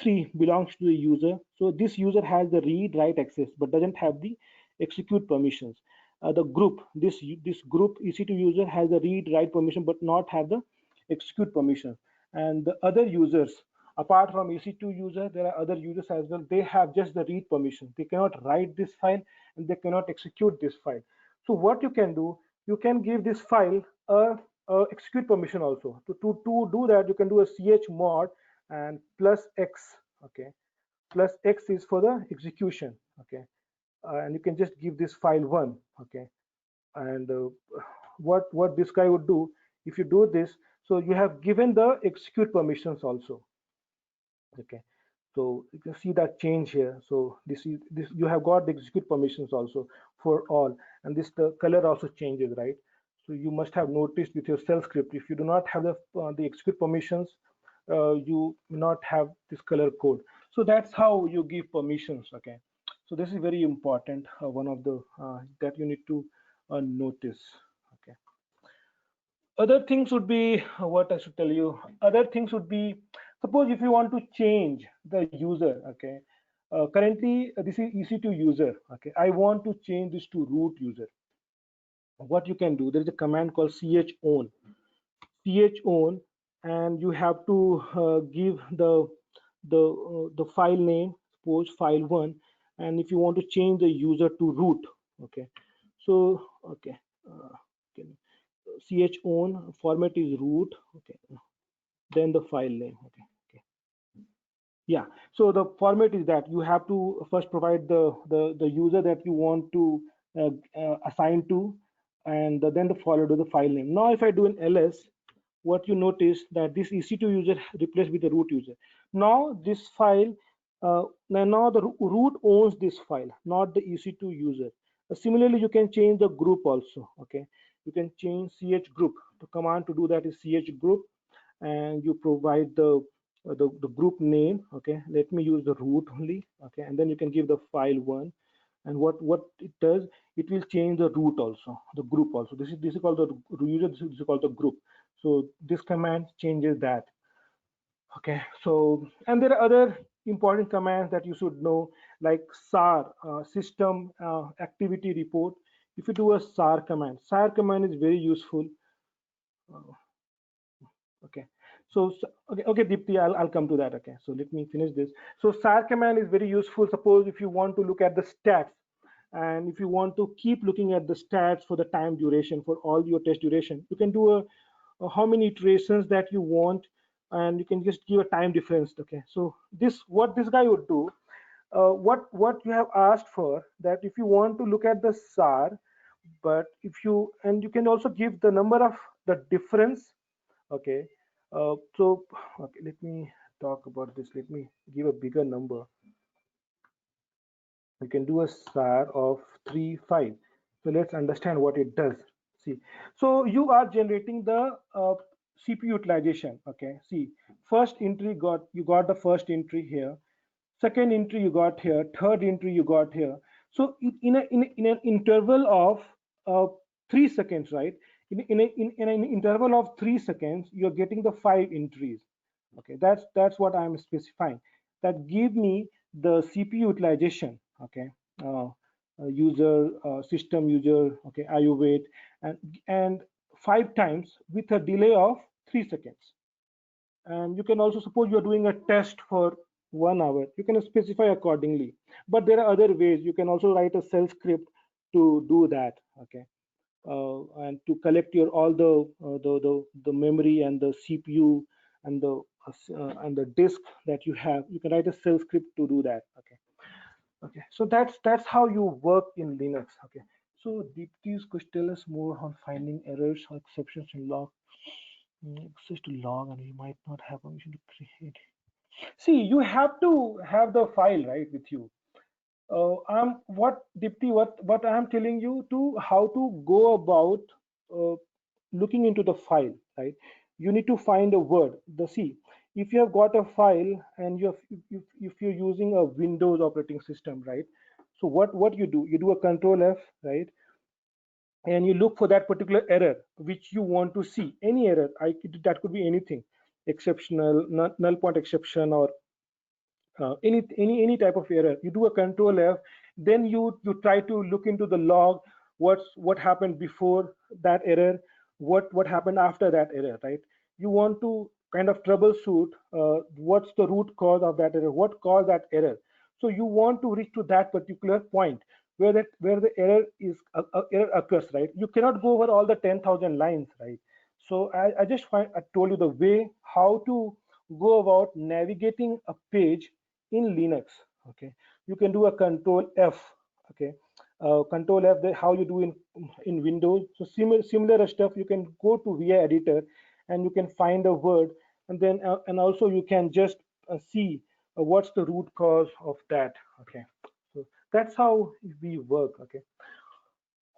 Speaker 2: three belongs to the user. So this user has the read write access but doesn't have the execute permissions. The group, this group EC2 user has the read write permission but not have the execute permission. And the other users, apart from EC2 user, there are other users as well. They have just the read permission. They cannot write this file and they cannot execute this file. So what you can do, you can give this file a execute permission also. To do that, you can do a chmod and plus x. Okay, plus x is for the execution. Okay, and you can just give this file one. Okay, and what this guy would do, if you do this, so you have given the execute permissions also. Okay, so you can see that change here. So this you have got the execute permissions also for all, and this the color also changes, right? So you must have noticed with your shell script, if you do not have the execute permissions, you may not have this color code. So that's how you give permissions. Okay, so this is very important, one of the that you need to notice. Okay, other things would be, what I should tell you, other things would be, suppose if you want to change the user. Okay, currently this is EC2 user. Okay, I want to change this to root user. What you can do, there is a command called chown, and you have to give the file name, suppose file1, and if you want to change the user to root. Okay, so okay, okay, chown format is root. Okay, then the file name. Okay, okay, yeah, so the format is that you have to first provide the user that you want to assign to, and then the followed with the file name. Now if I do an ls, what you notice that this EC2 user replaced with the root user. Now this file, now the root owns this file, not the EC2 user. Similarly, you can change the group also. Okay, you can change ch group. The command to do that is ch group, and you provide the group name. Okay, let me use the root only. Okay, and then you can give the file one, and what it does, it will change the root also, the group also. This is called the user, this is called the group. So this command changes that. Okay, so and there are other important commands that you should know, like SAR, system activity report. If you do a SAR command is very useful. Uh, okay. Okay, Deepti, I'll come to that. Okay, so let me finish this. So SAR command is very useful. Suppose if you want to look at the stats, and if you want to keep looking at the stats for the time duration for all your test duration, you can do a how many iterations that you want, and you can just give a time difference. Okay, so this what this guy would do, what you have asked for, that if you want to look at the SAR, but if you, and you can also give the number of the difference. Okay, so okay, let me talk about this. Let me give a bigger number. You can do a SAR of 3 5. So let's understand what it does. See, so you are generating the CPU utilization. Okay, see, first entry got, you got the first entry here, second entry you got here, third entry you got here. So in an interval of 3 seconds, right? In an interval of 3 seconds, you're getting the five entries. Okay, that's what I'm specifying. That give me the CPU utilization. Okay, uh, user, system user. Okay, IO wait, and five times with a delay of 3 seconds. And you can also, suppose you're doing a test for 1 hour, you can specify accordingly. But there are other ways. You can also write a shell script to do that. Okay, and to collect your all the memory and the CPU and the disk that you have. You can write a shell script to do that. Okay, okay. So that's how you work in Linux. Okay. So Deepti's could tell us more on finding errors or exceptions in log. Access to log, and you might not have permission to create. See, you have to have the file right with you. I'm what Dipti, what I'm telling you to how to go about uh, looking into the file, right? You need to find a word. The see, if you have got a file and if you're using a Windows operating system, right? So what you do? You do a Control F, right? And you look for that particular error which you want to see. Any error, that could be anything, exceptional, null point exception, or any type of error. You do a Control F, then you try to look into the log, what happened before that error, what happened after that error, right? You want to kind of troubleshoot what's the root cause of that error, what caused that error. So you want to reach to that particular point where the error is error occurs, right? You cannot go over all the 10,000 lines, right? So I told you the way how to go about navigating a page in Linux. Okay, you can do a Control F. Okay, Control F. How you do in Windows. So similar stuff. You can go to VI editor, and you can find a word, and then and also you can just see what's the root cause of that. Okay, so that's how we work. Okay,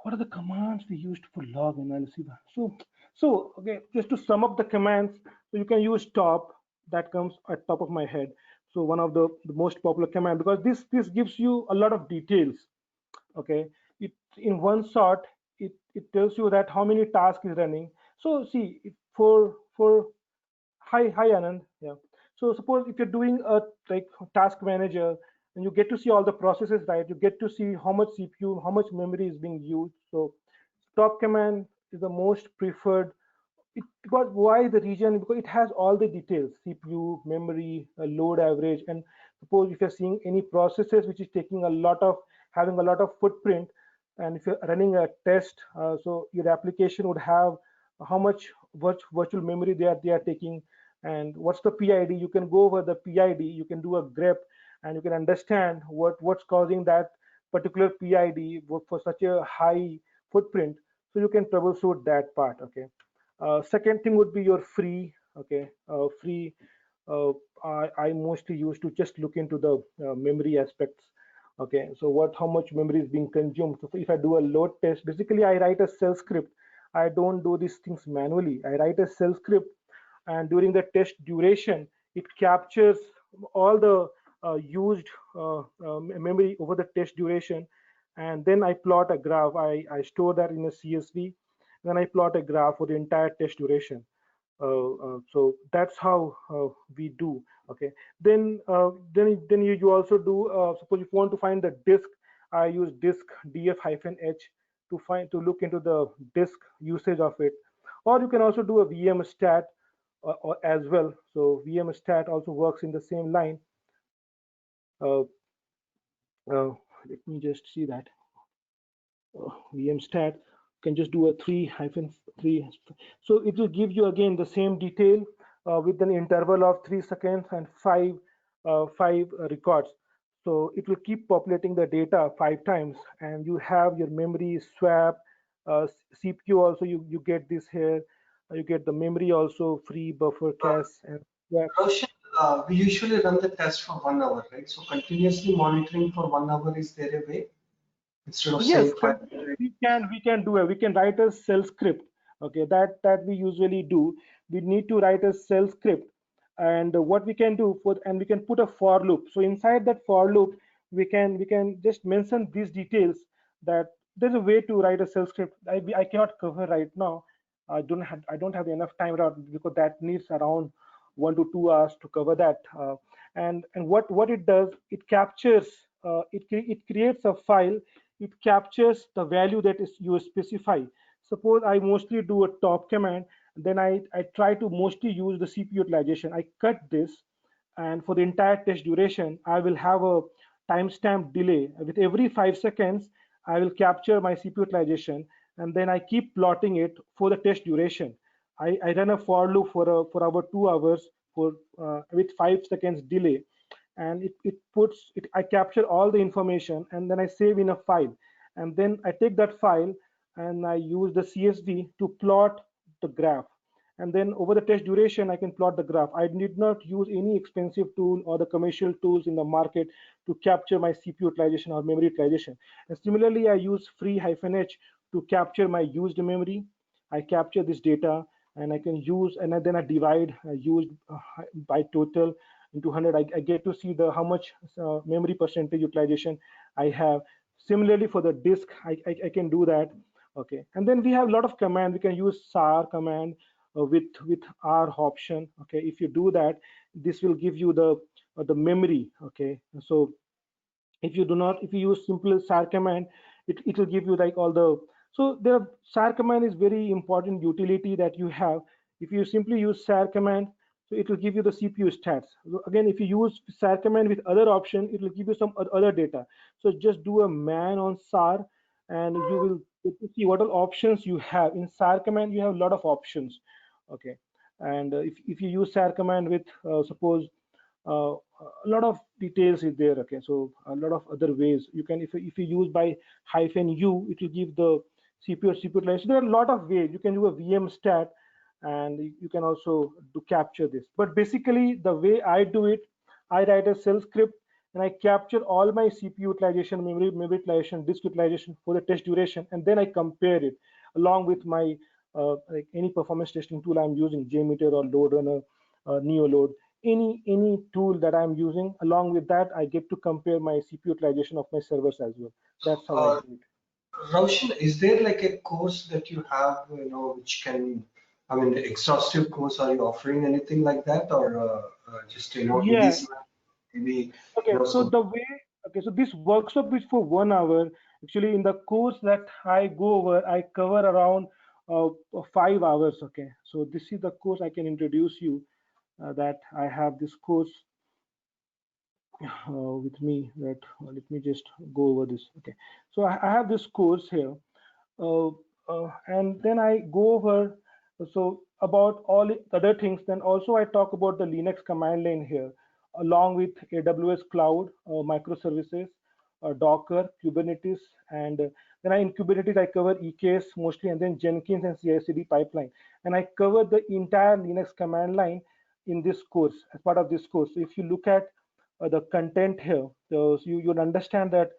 Speaker 2: what are the commands we used for log analysis? So okay, just to sum up the commands, so you can use stop. That comes at top of my head. So one of the most popular command, because this gives you a lot of details. Okay, it in one shot, it tells you that how many tasks is running. So see, for hi Anand. Yeah. So suppose if you're doing a like task manager, and you get to see all the processes, right? You get to see how much CPU, how much memory is being used. So stop command is the most preferred. Because why the region? Because it has all the details: CPU, memory, load average, and suppose if you're seeing any processes which is taking a lot of, having a lot of footprint, and if you're running a test, so your application would have how much virtual memory they are taking, and what's the PID. You can go over the PID. You can do a grep, and you can understand what's causing that particular PID for such a high footprint. So you can troubleshoot that part. Okay. Second thing would be your free. Okay, free. Uh, I mostly used to just look into the memory aspects. Okay, so how much memory is being consumed. So if I do a load test, basically I write a shell script. I don't do these things manually. I write a shell script, and during the test duration, it captures all the used memory over the test duration, and then I plot a graph. I store that in a CSV, then I plot a graph for the entire test duration. So that's how we do. Okay. Then you also do. Suppose if you want to find the disk, I use disk df-h to look into the disk usage of it. or you can also do a VM stat as well. So VM stat also works in the same line. Uh, let me just see that. VM stat can just do a 3-3. So it will give you again the same detail with an interval of 3 seconds and five records. So it will keep populating the data 5 times, and you have your memory swap, CPU also. You get this here. You get the memory also, free buffer
Speaker 3: Uh,
Speaker 2: cache and swap.
Speaker 3: Roshan, we usually run the test for 1 hour, right? So continuously monitoring for 1 hour, is there a way instead of
Speaker 2: Yes,
Speaker 3: saying 5 minutes?
Speaker 2: we can write a shell script. Okay, that we usually do. We need to write a shell script, and what we can do for, and we can put a for loop. So inside that for loop, we can just mention these details, that there's a way to write a shell script. I cannot cover right now. I don't have enough time around, because that needs around 1 to 2 hours to cover that. And what it does, it captures, it creates a file. It captures the value that is you specify. Suppose I mostly do a top command, then I try to mostly use the CPU utilization. I cut this, and for the entire test duration, I will have a timestamp delay. With every 5 seconds, I will capture my CPU utilization, and then I keep plotting it for the test duration. I run a for loop for about 2 hours with 5 seconds delay, and it puts it. I capture all the information, and then I save in a file, and then I take that file and I use the CSV to plot the graph. And then over the test duration, I can plot the graph. I did not use any expensive tool or the commercial tools in the market to capture my CPU utilization or memory utilization. And similarly, I use free-h to capture my used memory. I capture this data, and I can use, and then I divide used by total into 100. I get to see the how much memory percentage utilization I have. Similarly, for the disk, I can do that. Okay, and then we have a lot of command. We can use SAR command with R option. Okay, if you do that, this will give you the memory. Okay, so if you do not, if you use simple SAR command, it will give you like all the. So the SAR command is very important utility that you have. If you simply use SAR command, so it will give you the CPU stats. So again, if you use SAR command with other option, it will give you some other data. So just do a man on SAR, and you will get to see what all options you have. In SAR command, you have a lot of options. Okay, and if you use SAR command with suppose a lot of details is there. Okay, so a lot of other ways you can, if you use by -u, it will give the CPU or CPU utilization. There are a lot of ways you can do a VM stat, and you can also do capture this. But basically, the way I do it, I write a shell script, and I capture all my CPU utilization, memory utilization, disk utilization for the test duration, and then I compare it along with my like any performance testing tool I'm using, JMeter or Load Runner, Neoload, any tool that I'm using. Along with that, I get to compare my CPU utilization of my servers as well. That's how I
Speaker 3: Uh,
Speaker 2: do it.
Speaker 3: Roshan, is there like a course that you have, which can, I mean, exhaustive course? Are you offering anything like that, or just, in
Speaker 2: Yeah.
Speaker 3: this maybe,
Speaker 2: Okay. So
Speaker 3: so
Speaker 2: the way, okay, so this workshop is for 1 hour. Actually, in the course that I go over, I cover around 5 hours. Okay. So this is the course I can introduce you, that I have this course with me. That let me just go over this. Okay. So I have this course here, uh, and then I go over so about all the other things. Then also I talk about the Linux command line here, along with AWS Cloud, microservices, Docker, Kubernetes, and then in Kubernetes I cover EKS mostly, and then Jenkins and CI/CD pipeline, and I cover the entire Linux command line in this course as part of this course. So if you look at the content here, so you'll understand that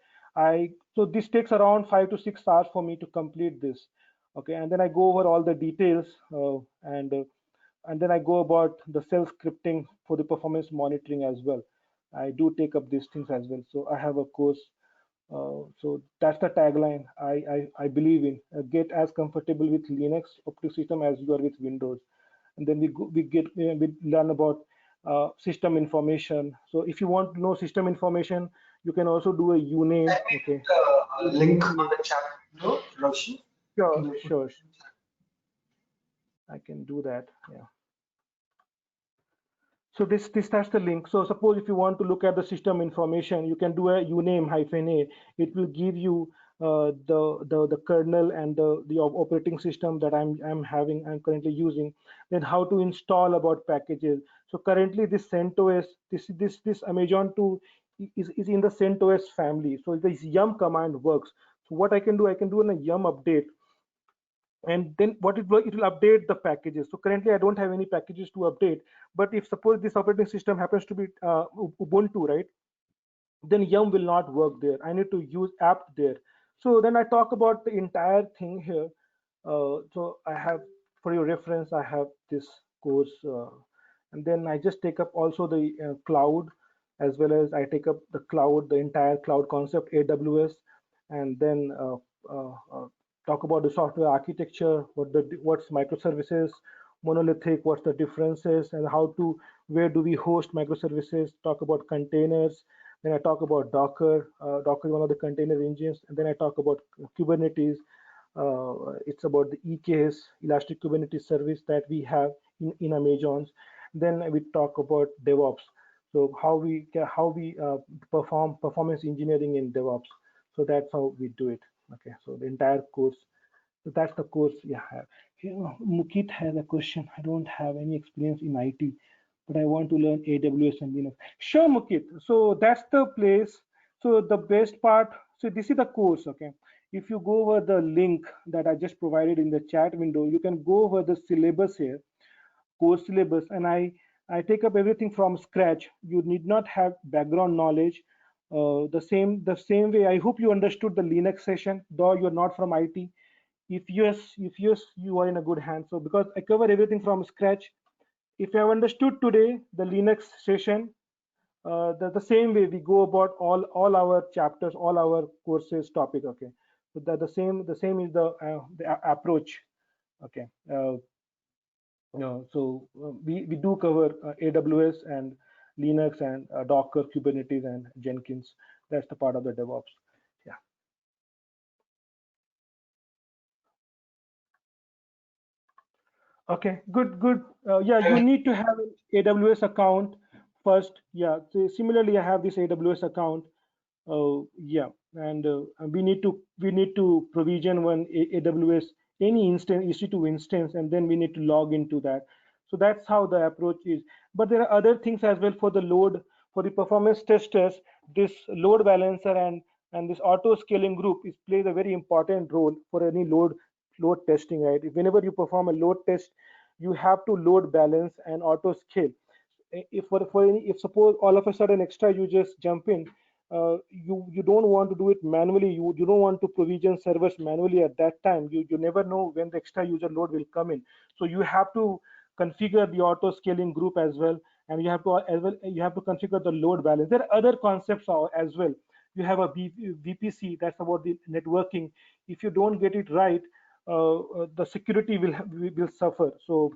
Speaker 2: so this takes around 5 to 6 hours for me to complete this. Okay, and then I go over all the details, and then I go about the self scripting for the performance monitoring as well. I do take up these things as well. So I have a course. So that's the tagline I believe in. Get as comfortable with Linux operating system as you are with Windows. And then we learn about system information. So if you want to know system information, you can also do a uname.
Speaker 3: can we
Speaker 2: Okay.
Speaker 3: put a link on the chat below, Roshan?
Speaker 2: Sure,
Speaker 3: Can you put?
Speaker 2: sure. I can do that. Yeah. So this that's the link. So suppose if you want to look at the system information, you can do a uname -a. It will give you the kernel and the operating system that I'm currently using. Then how to install about packages. So currently this CentOS, this Amazon 2 is in the CentOS family. So this yum command works. So what I can do, I can do a yum update, and then what it will update the packages. So currently I don't have any packages to update, but if suppose this operating system happens to be Ubuntu, right, then yum will not work there. I need to use apt there. So then I talk about the entire thing here. So I have, for your reference, I have this course, and then I just take up also the cloud, as well as I take up the cloud, the entire cloud concept, AWS, and then talk about the software architecture, what's microservices, monolithic, what's the differences, and how to, where do we host microservices, talk about containers. Then I talk about Docker. Docker is one of the container engines. And then I talk about Kubernetes. It's about the EKS, Elastic Kubernetes Service, that we have in Amazons. Then we talk about DevOps. So how we perform performance engineering in DevOps. So that's how we do it. Okay. So the entire course. So that's the course you have. Mukit has a question. I don't have any experience in IT, but I want to learn AWS and Linux. Sure, Mukit. So that's the place. So the best part, so this is the course, okay? If you go over the link that I just provided in the chat window, you can go over the syllabus here, course syllabus, and I take up everything from scratch. You need not have background knowledge. The same way, I hope you understood the Linux session, though you're not from IT. If yes, you are in a good hand. So because I cover everything from scratch, if you have understood today the Linux session, the same way we go about all our chapters, all our courses topic. Okay, so the same is the approach. Okay, we do cover AWS and Linux and Docker, Kubernetes, and Jenkins. That's the part of the DevOps. Yeah. Okay, good. Yeah, you need to have an AWS account first. Yeah, so similarly, I have this AWS account. Yeah, and we need to provision one AWS, any instance, EC2 instance, and then we need to log into that. So that's how the approach is. But there are other things as well for the load, for the performance testers. This load balancer and this auto scaling group plays a very important role for any load testing, right? Whenever you perform a load test, you have to load balance and auto scale. If suppose all of a sudden extra users jump in, you don't want to do it manually. You don't want to provision servers manually at that time. You never know when the extra user load will come in. So you have to configure the auto scaling group as well, and you have to configure the load balance. There are other concepts as well. You have a VPC, that's about the networking. If you don't get it right, the security will suffer. So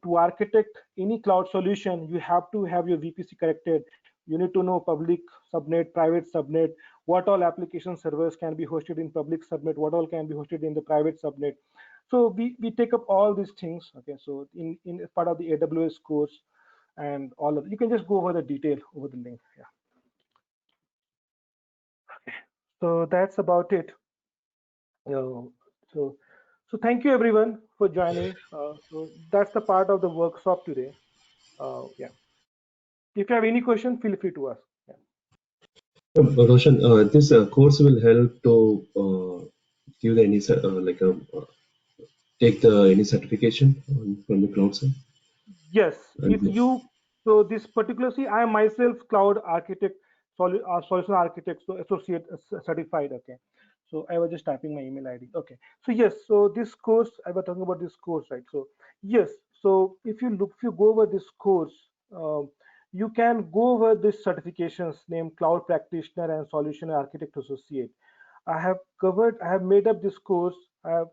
Speaker 2: to architect any cloud solution, you have to have your VPC corrected. You need to know public subnet, private subnet, what all application servers can be hosted in public subnet, what all can be hosted in the private subnet. So we take up all these things. Okay, so in part of the AWS course, and all of, you can just go over the detail over the link. Yeah. So that's about it. Uh, so so thank you everyone for joining. So that's the part of the workshop today. Yeah. If you have any question, feel free to ask. Yeah.
Speaker 4: Roshan, this course will help to give the any take the any certification from the cloud side.
Speaker 2: Yes,
Speaker 4: And
Speaker 2: if you, so this particular, see, I am myself cloud architect, solution architect, so associate certified. Okay, so I was just typing my email ID. Okay, so yes, so this course, I was talking about this course, right? So yes, so if you go over this course, you can go over this certifications named cloud practitioner and solution architect associate. I have made up this course. I have,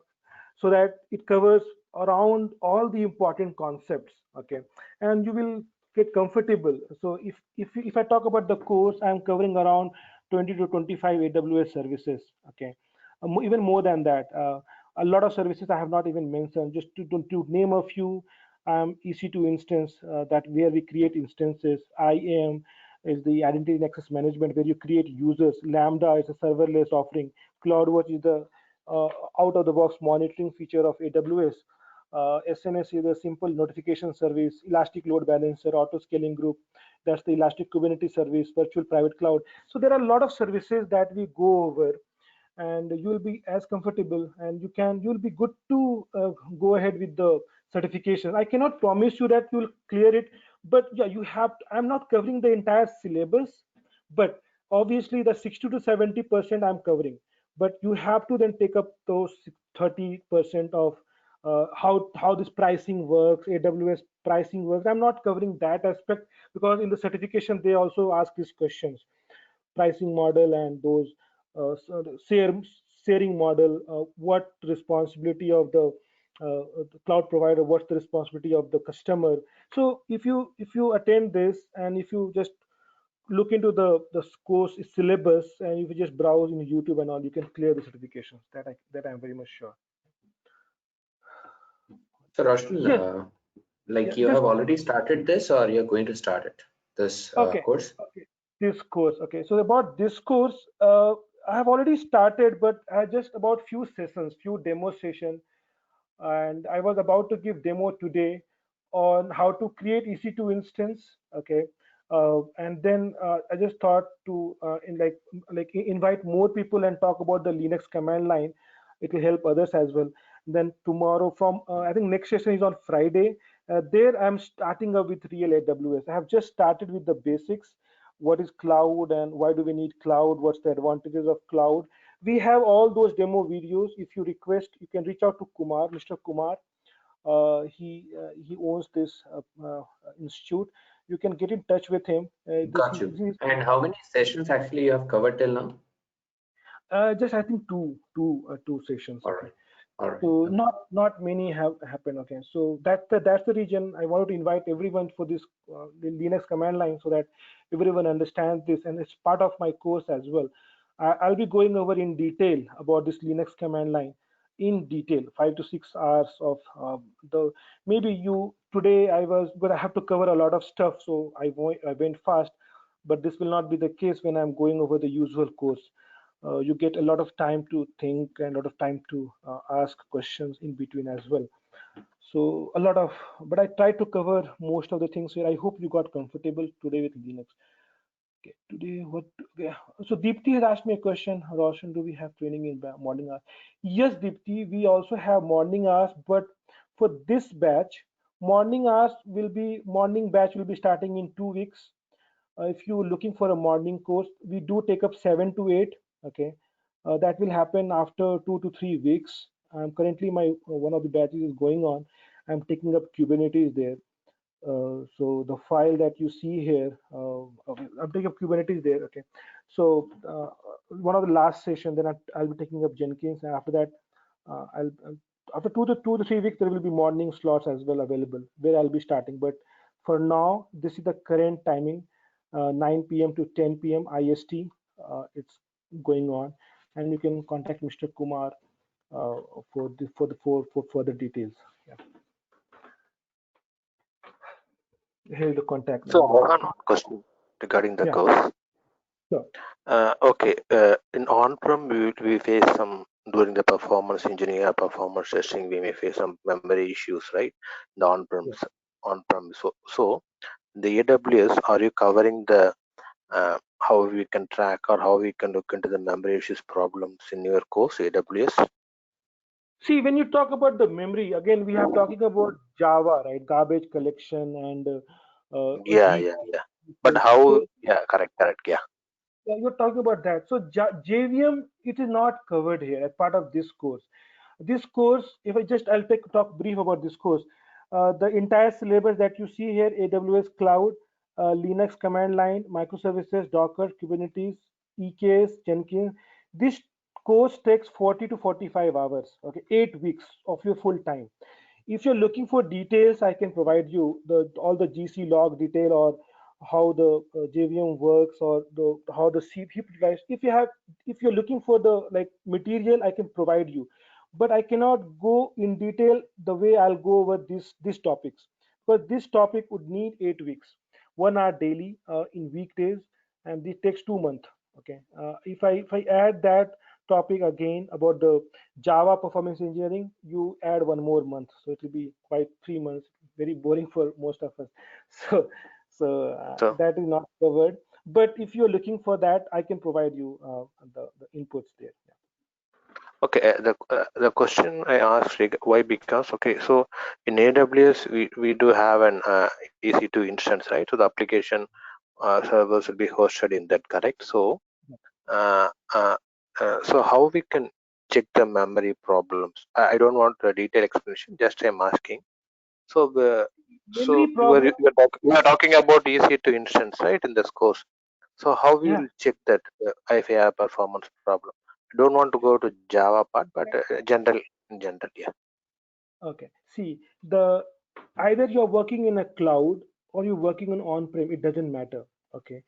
Speaker 2: so that it covers around all the important concepts. Okay, and you will get comfortable. So if I talk about the course, I'm covering around 20 to 25 AWS services. Okay, even more than that. A lot of services I have not even mentioned. Just to name a few, EC2 instance, that where we create instances. IAM is the identity and access management where you create users. Lambda is a serverless offering. CloudWatch is the uh, out of the box monitoring feature of AWS. SNS is a simple notification service. Elastic Load Balancer, auto scaling group. That's the Elastic Kubernetes service, virtual private cloud. So there are a lot of services that we go over, and you'll be as comfortable, and you'll be good to go ahead with the certification. I cannot promise you that you'll clear it, but yeah, you have to, I'm not covering the entire syllabus, but obviously the 60 to 70% I'm covering, but you have to then take up those 30% of how this pricing works, AWS pricing works. I'm not covering that aspect because in the certification they also ask these questions, pricing model and those sharing model, what responsibility of the cloud provider, what's the responsibility of the customer. So if you attend this, and if you just look into the course syllabus, and if you just browse in YouTube and all, you can clear the certifications. That I'm very much sure.
Speaker 5: So Roshan,
Speaker 2: Yes. Yeah,
Speaker 5: like you
Speaker 2: just
Speaker 5: have already started this or you're going to start it, this
Speaker 2: okay.
Speaker 5: course?
Speaker 2: Okay, this course. Okay, so about this course, I have already started, but I just about few sessions, few demo session, and I was about to give demo today on how to create EC2 instance. Okay, and then I just thought to invite more people and talk about the Linux command line. It will help others as well. Then tomorrow, from I think next session is on Friday. There I'm starting up with real AWS. I have just started with the basics. What is cloud and why do we need cloud? What's the advantages of cloud? We have all those demo videos. If you request, you can reach out to Kumar, Mr. Kumar. He owns this institute. You can get in touch with him.
Speaker 5: Got you. And how many sessions actually you have covered till now?
Speaker 2: Just I think two sessions.
Speaker 5: All
Speaker 2: Okay.
Speaker 5: right. All right.
Speaker 2: So not many have happened. Okay, so that's the reason I wanted to invite everyone for this the Linux command line, so that everyone understands this, and it's part of my course as well. I'll be going over in detail about this Linux command line in detail, 5 to 6 hours of the maybe you today I was, but I have to cover a lot of stuff, so I went fast, but this will not be the case when I'm going over the usual course. You get a lot of time to think and a lot of time to ask questions in between as well. So a lot of, but I tried to cover most of the things here. I hope you got comfortable today with Linux. Okay, today what? Okay. So Deepthi has asked me a question. Roshan, do we have training in morning hours? Yes, Deepthi, we also have morning hours, but for this batch, morning batch will be starting in 2 weeks. If you're looking for a morning course, we do take up 7 to 8. Okay, that will happen after 2 to 3 weeks. Currently, my one of the batches is going on. I'm taking up Kubernetes there. So the file that you see here, okay, I'm taking up Kubernetes there. Okay, so one of the last session, then I'll be taking up Jenkins, and after that, after 2 to 3 weeks, there will be morning slots as well available where I'll be starting. But for now, this is the current timing, 9 p.m. to 10 p.m. IST. It's going on, and you can contact Mr. Kumar for further details. Yeah, here is the contact
Speaker 6: So
Speaker 2: number.
Speaker 6: one question regarding the
Speaker 2: Yeah,
Speaker 6: course.
Speaker 2: sure.
Speaker 6: Okay, in on-prem we face some during the performance engineering or performance testing we may face some memory issues, right? The
Speaker 2: Yeah.
Speaker 6: on-prem. So the AWS, are you covering the how we can track or how we can look into the memory issues problems in your course AWS?
Speaker 2: See, when you talk about the memory, again, we are talking about Java, right? Garbage collection and a
Speaker 6: Yeah,
Speaker 2: heap.
Speaker 6: yeah, yeah. But how?
Speaker 2: So
Speaker 6: Yeah, correct. Yeah.
Speaker 2: yeah, you're talking about that. So JVM, it is not covered here as part of this course. This course, if I just I'll talk brief about this course. The entire syllabus that you see here: AWS Cloud, Linux command line, microservices, Docker, Kubernetes, EKS, Jenkins. This course takes 40 to 45 hours. Okay, 8 weeks of your full time. If you're looking for details, I can provide you all the GC log detail, or how the JVM works, or how the heap device. If you're looking for the like material, I can provide you. but I cannot go in detail the way I'll go over these topics, because this topic would need 8 weeks, 1 hour daily in weekdays, and this takes 2 months. Okay, if I add that topic again about the Java performance engineering, you add 1 more month, so it will be quite 3 months. Very boring for most of us. So,
Speaker 6: So
Speaker 2: that is not covered. But if you're looking for that, I can provide you the inputs there.
Speaker 6: okay, the question I asked why, because okay, so in AWS we do have an EC2 instance, right? So the application servers will be hosted in that, correct? So uh, uh, so how we can check the memory problems? I don't want a detailed explanation, just I'm asking. So
Speaker 2: Memory
Speaker 6: you
Speaker 2: problem.
Speaker 6: you are talking about EC2 instance, right, in this course. So how we
Speaker 2: Yeah.
Speaker 6: will check that if I have performance problem? I don't want to go to Java part, but in general, yeah.
Speaker 2: Okay. See, the either you're working in a cloud or you're working on on-prem, it doesn't matter. Okay.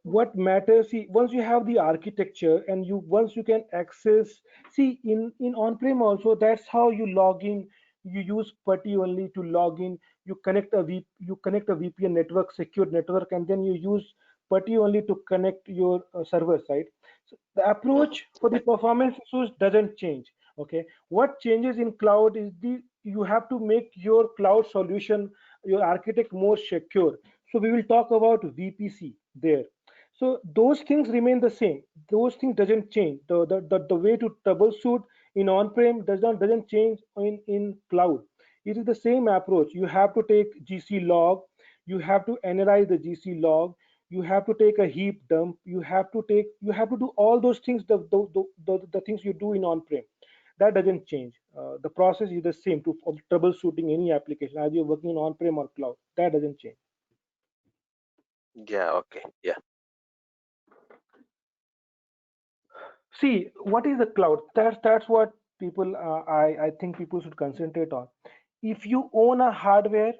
Speaker 2: What matters, see, once you have the architecture and once you can access, see, in on-prem also, that's how you log in. You use PuTTY only to log in. You connect a VPN network, secured network, and then you use PuTTY only to connect your servers, right? So the
Speaker 6: Mhm.
Speaker 2: approach for the performance issues doesn't change. Okay, what changes in cloud is you have to make your cloud solution, your architect more secure. So we will talk about VPC there. So those things remain the same. Those things doesn't change. The way to troubleshoot in on-prem doesn't change in cloud. It is the same approach. You have to take GC log, you have to analyze the GC log, you have to take a heap dump, you have to do all those things, the things you do in on-prem. That doesn't change. The process is the same to for troubleshooting any application, either you're working on-prem or cloud. That doesn't change.
Speaker 6: Yeah, okay, yeah.
Speaker 2: See, what is the cloud? That's what people I think people should concentrate on. If you own a hardware,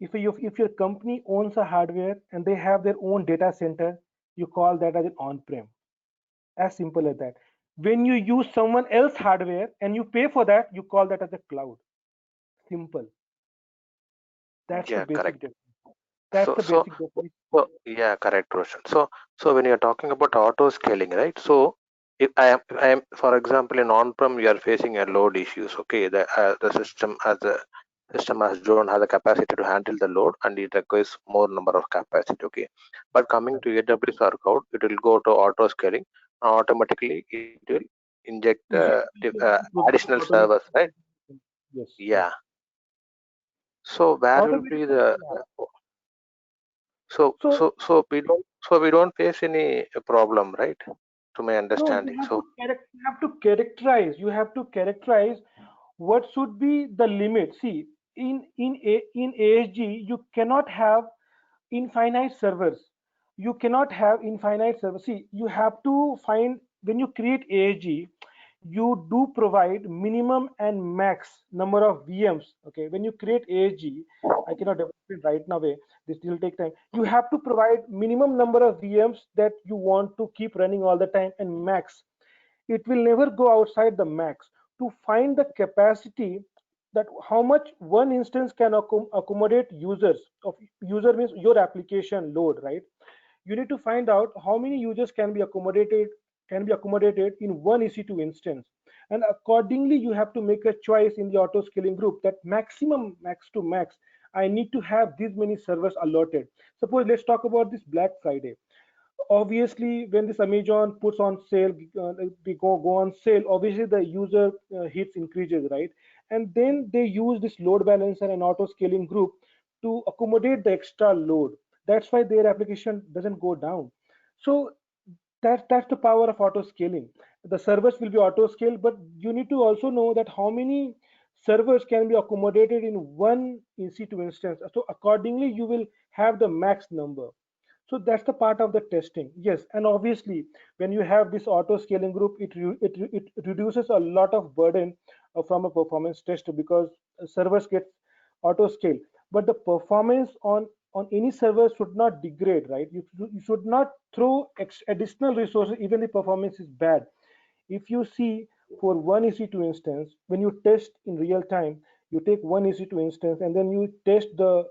Speaker 2: if your company owns a hardware and they have their own data center, you call that as an on-prem. As simple as that. When you use someone else hardware and you pay for that, you call that as a cloud. Simple. That's the
Speaker 6: Yeah,
Speaker 2: basic
Speaker 6: correct.
Speaker 2: difference. That's
Speaker 6: So
Speaker 2: the
Speaker 6: so
Speaker 2: basic difference.
Speaker 6: so yeah, correct, Roshan. So when you're talking about auto scaling, right? So if I am for example in on-prem, you are facing a load issues. Okay, the system has don't have the capacity to handle the load, and it requires more number of capacity. Okay, but coming to AWS or cloud, it will go to auto scaling. Automatically it will inject
Speaker 2: Yes,
Speaker 6: additional
Speaker 2: automatic.
Speaker 6: servers, right?
Speaker 2: Yes, yes.
Speaker 6: Yeah. So where will
Speaker 2: Automatic.
Speaker 6: be the
Speaker 2: Yeah.
Speaker 6: so
Speaker 2: So
Speaker 6: we don't face any problem, right? To my
Speaker 2: no,
Speaker 6: understanding. So
Speaker 2: you have to characterize. You have to characterize what should be the limit. See, in ASG, you cannot have infinite servers. You cannot have infinite servers. See, you have to find when you create ASG, you do provide minimum and max number of VMs. Okay, when you create ASG, I cannot develop it right now. This will take time. You have to provide minimum number of VMs that you want to keep running all the time, and max. It will never go outside the max. To find the capacity, that how much one instance can accommodate users of, user means your application load, right? You need to find out how many users can be accommodated in one EC2 instance, and accordingly you have to make a choice in the auto scaling group that maximum, max to max, I need to have these many servers allotted. Suppose let's talk about this Black Friday. Obviously when this Amazon puts on sale, they go on sale, obviously the user hits increases, right? And then they use this load balancer and auto scaling group to accommodate the extra load. That's why their application doesn't go down. So that's the power of auto scaling. The servers will be auto scale, but you need to also know that how many servers can be accommodated in one EC2 instance, so accordingly you will have the max number. So that's the part of the testing. Yes, and obviously when you have this auto scaling group, it reduces a lot of burden from a performance test, because servers get auto scale, but the performance on any server should not degrade, right? You should not throw additional resources even if performance is bad. If you see for one EC2 instance, when you test in real time, you take one EC2 instance and then you test the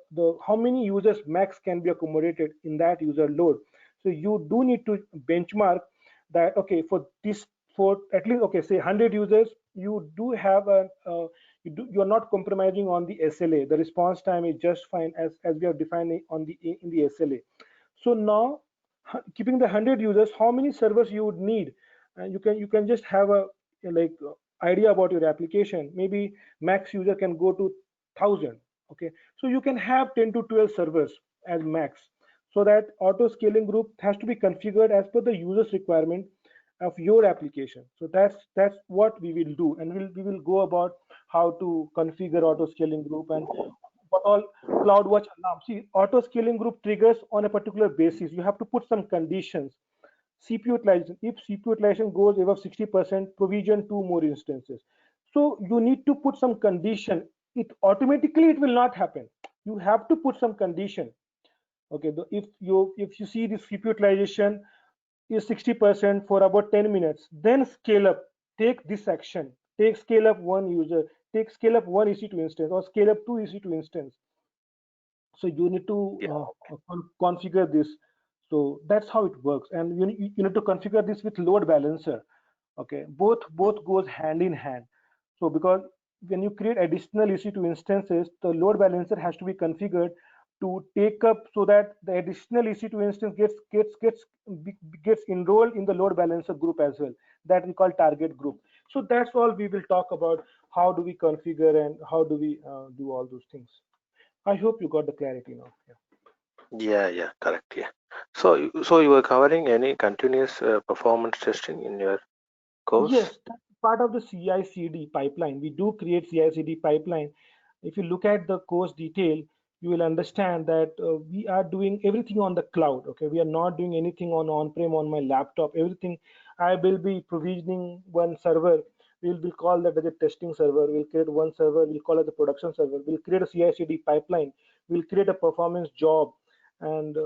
Speaker 2: how many users max can be accommodated in that user load. So you do need to benchmark that, okay, for this, for at least, okay, say 100 users, you do have a you are not compromising on the SLA. The response time is just fine as we have defined it on the in the SLA. So now, keeping the 100 users, how many servers you would need? You can just have a like idea about your application. Maybe max user can go to 1,000. Okay, so you can have 10 to 12 servers as max. So that auto scaling group has to be configured as per the user's requirement of your application. So that's what we will do, and we will go about how to configure auto scaling group and what all CloudWatch alarm. See, auto scaling group triggers on a particular basis. You have to put some conditions. CPU utilization, if CPU utilization goes above 60%, provision 2 more instances. So you need to put some condition. It automatically, it will not happen. You have to put some condition. Okay, if you see the CPU utilization is 60% for about 10 minutes, then scale up. Take this action. Take scale up one user. Take scale up one EC2 instance or scale up two EC2 instance. So you need to
Speaker 6: Yeah.
Speaker 2: configure this. So that's how it works, and you need to configure this with load balancer. Okay, both goes hand in hand. So because when you create additional EC2 instances, the load balancer has to be configured to take up, so that the additional EC2 instance gets enrolled in the load balancer group as well, that we call target group. So that's all we will talk about. How do we configure and how do we do all those things? I hope you got the clarity now.
Speaker 6: Yeah, correct. Yeah. So you were covering any continuous performance testing in your course?
Speaker 2: Yes, that's part of the CI/CD pipeline. We do create CI/CD pipeline. If you look at the course detail, you will understand that we are doing everything on the cloud. Okay, we are not doing anything on-prem on my laptop. Everything, I will be provisioning one server. We'll call that as a testing server. We'll create one server. We'll call it the production server. We'll create a CI/CD pipeline. We'll create a performance job, and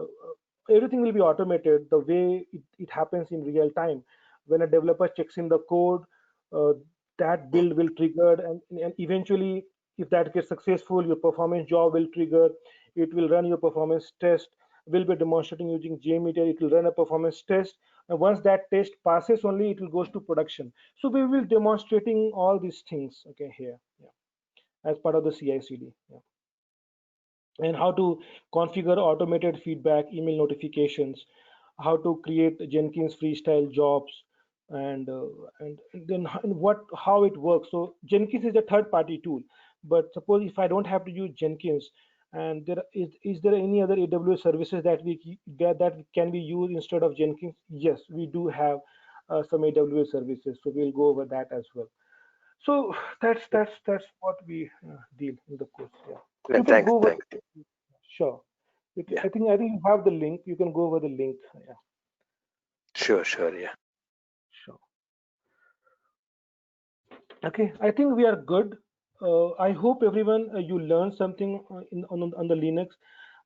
Speaker 2: everything will be automated the way it happens in real time. When a developer checks in the code, uh, that build will trigger, and eventually, if that gets successful, your performance job will trigger. It will run your performance test. Will be demonstrating using JMeter. It will run a performance test, and once that test passes, only it will goes to production. So we will demonstrating all these things. Okay, here, yeah, as part of the CI/CD. Yeah. And how to configure automated feedback, email notifications, how to create Jenkins freestyle jobs, and then how it works. So Jenkins is a third-party tool, but suppose if I don't have to use Jenkins, and is there any other AWS services that can be used instead of Jenkins? Yes, we do have some AWS services, so we'll go over that as well. So that's what we deal in the course. Yeah.
Speaker 6: Yeah,
Speaker 2: You can
Speaker 6: thanks.
Speaker 2: go over. Sure.
Speaker 6: Yeah.
Speaker 2: I think you have the link. You can go over the link. Yeah,
Speaker 6: Sure. Yeah.
Speaker 2: sure. Okay, I think we are good. I hope everyone you learned something on the Linux.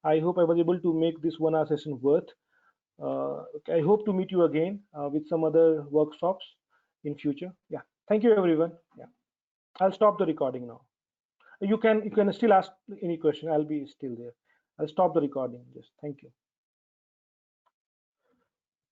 Speaker 2: I hope I was able to make this 1 hour session worth. Okay, I hope to meet you again with some other workshops in future. Yeah. Thank you, everyone. Yeah. I'll stop the recording now. You can still ask any question. I'll be still there. I'll stop the recording. Just thank you.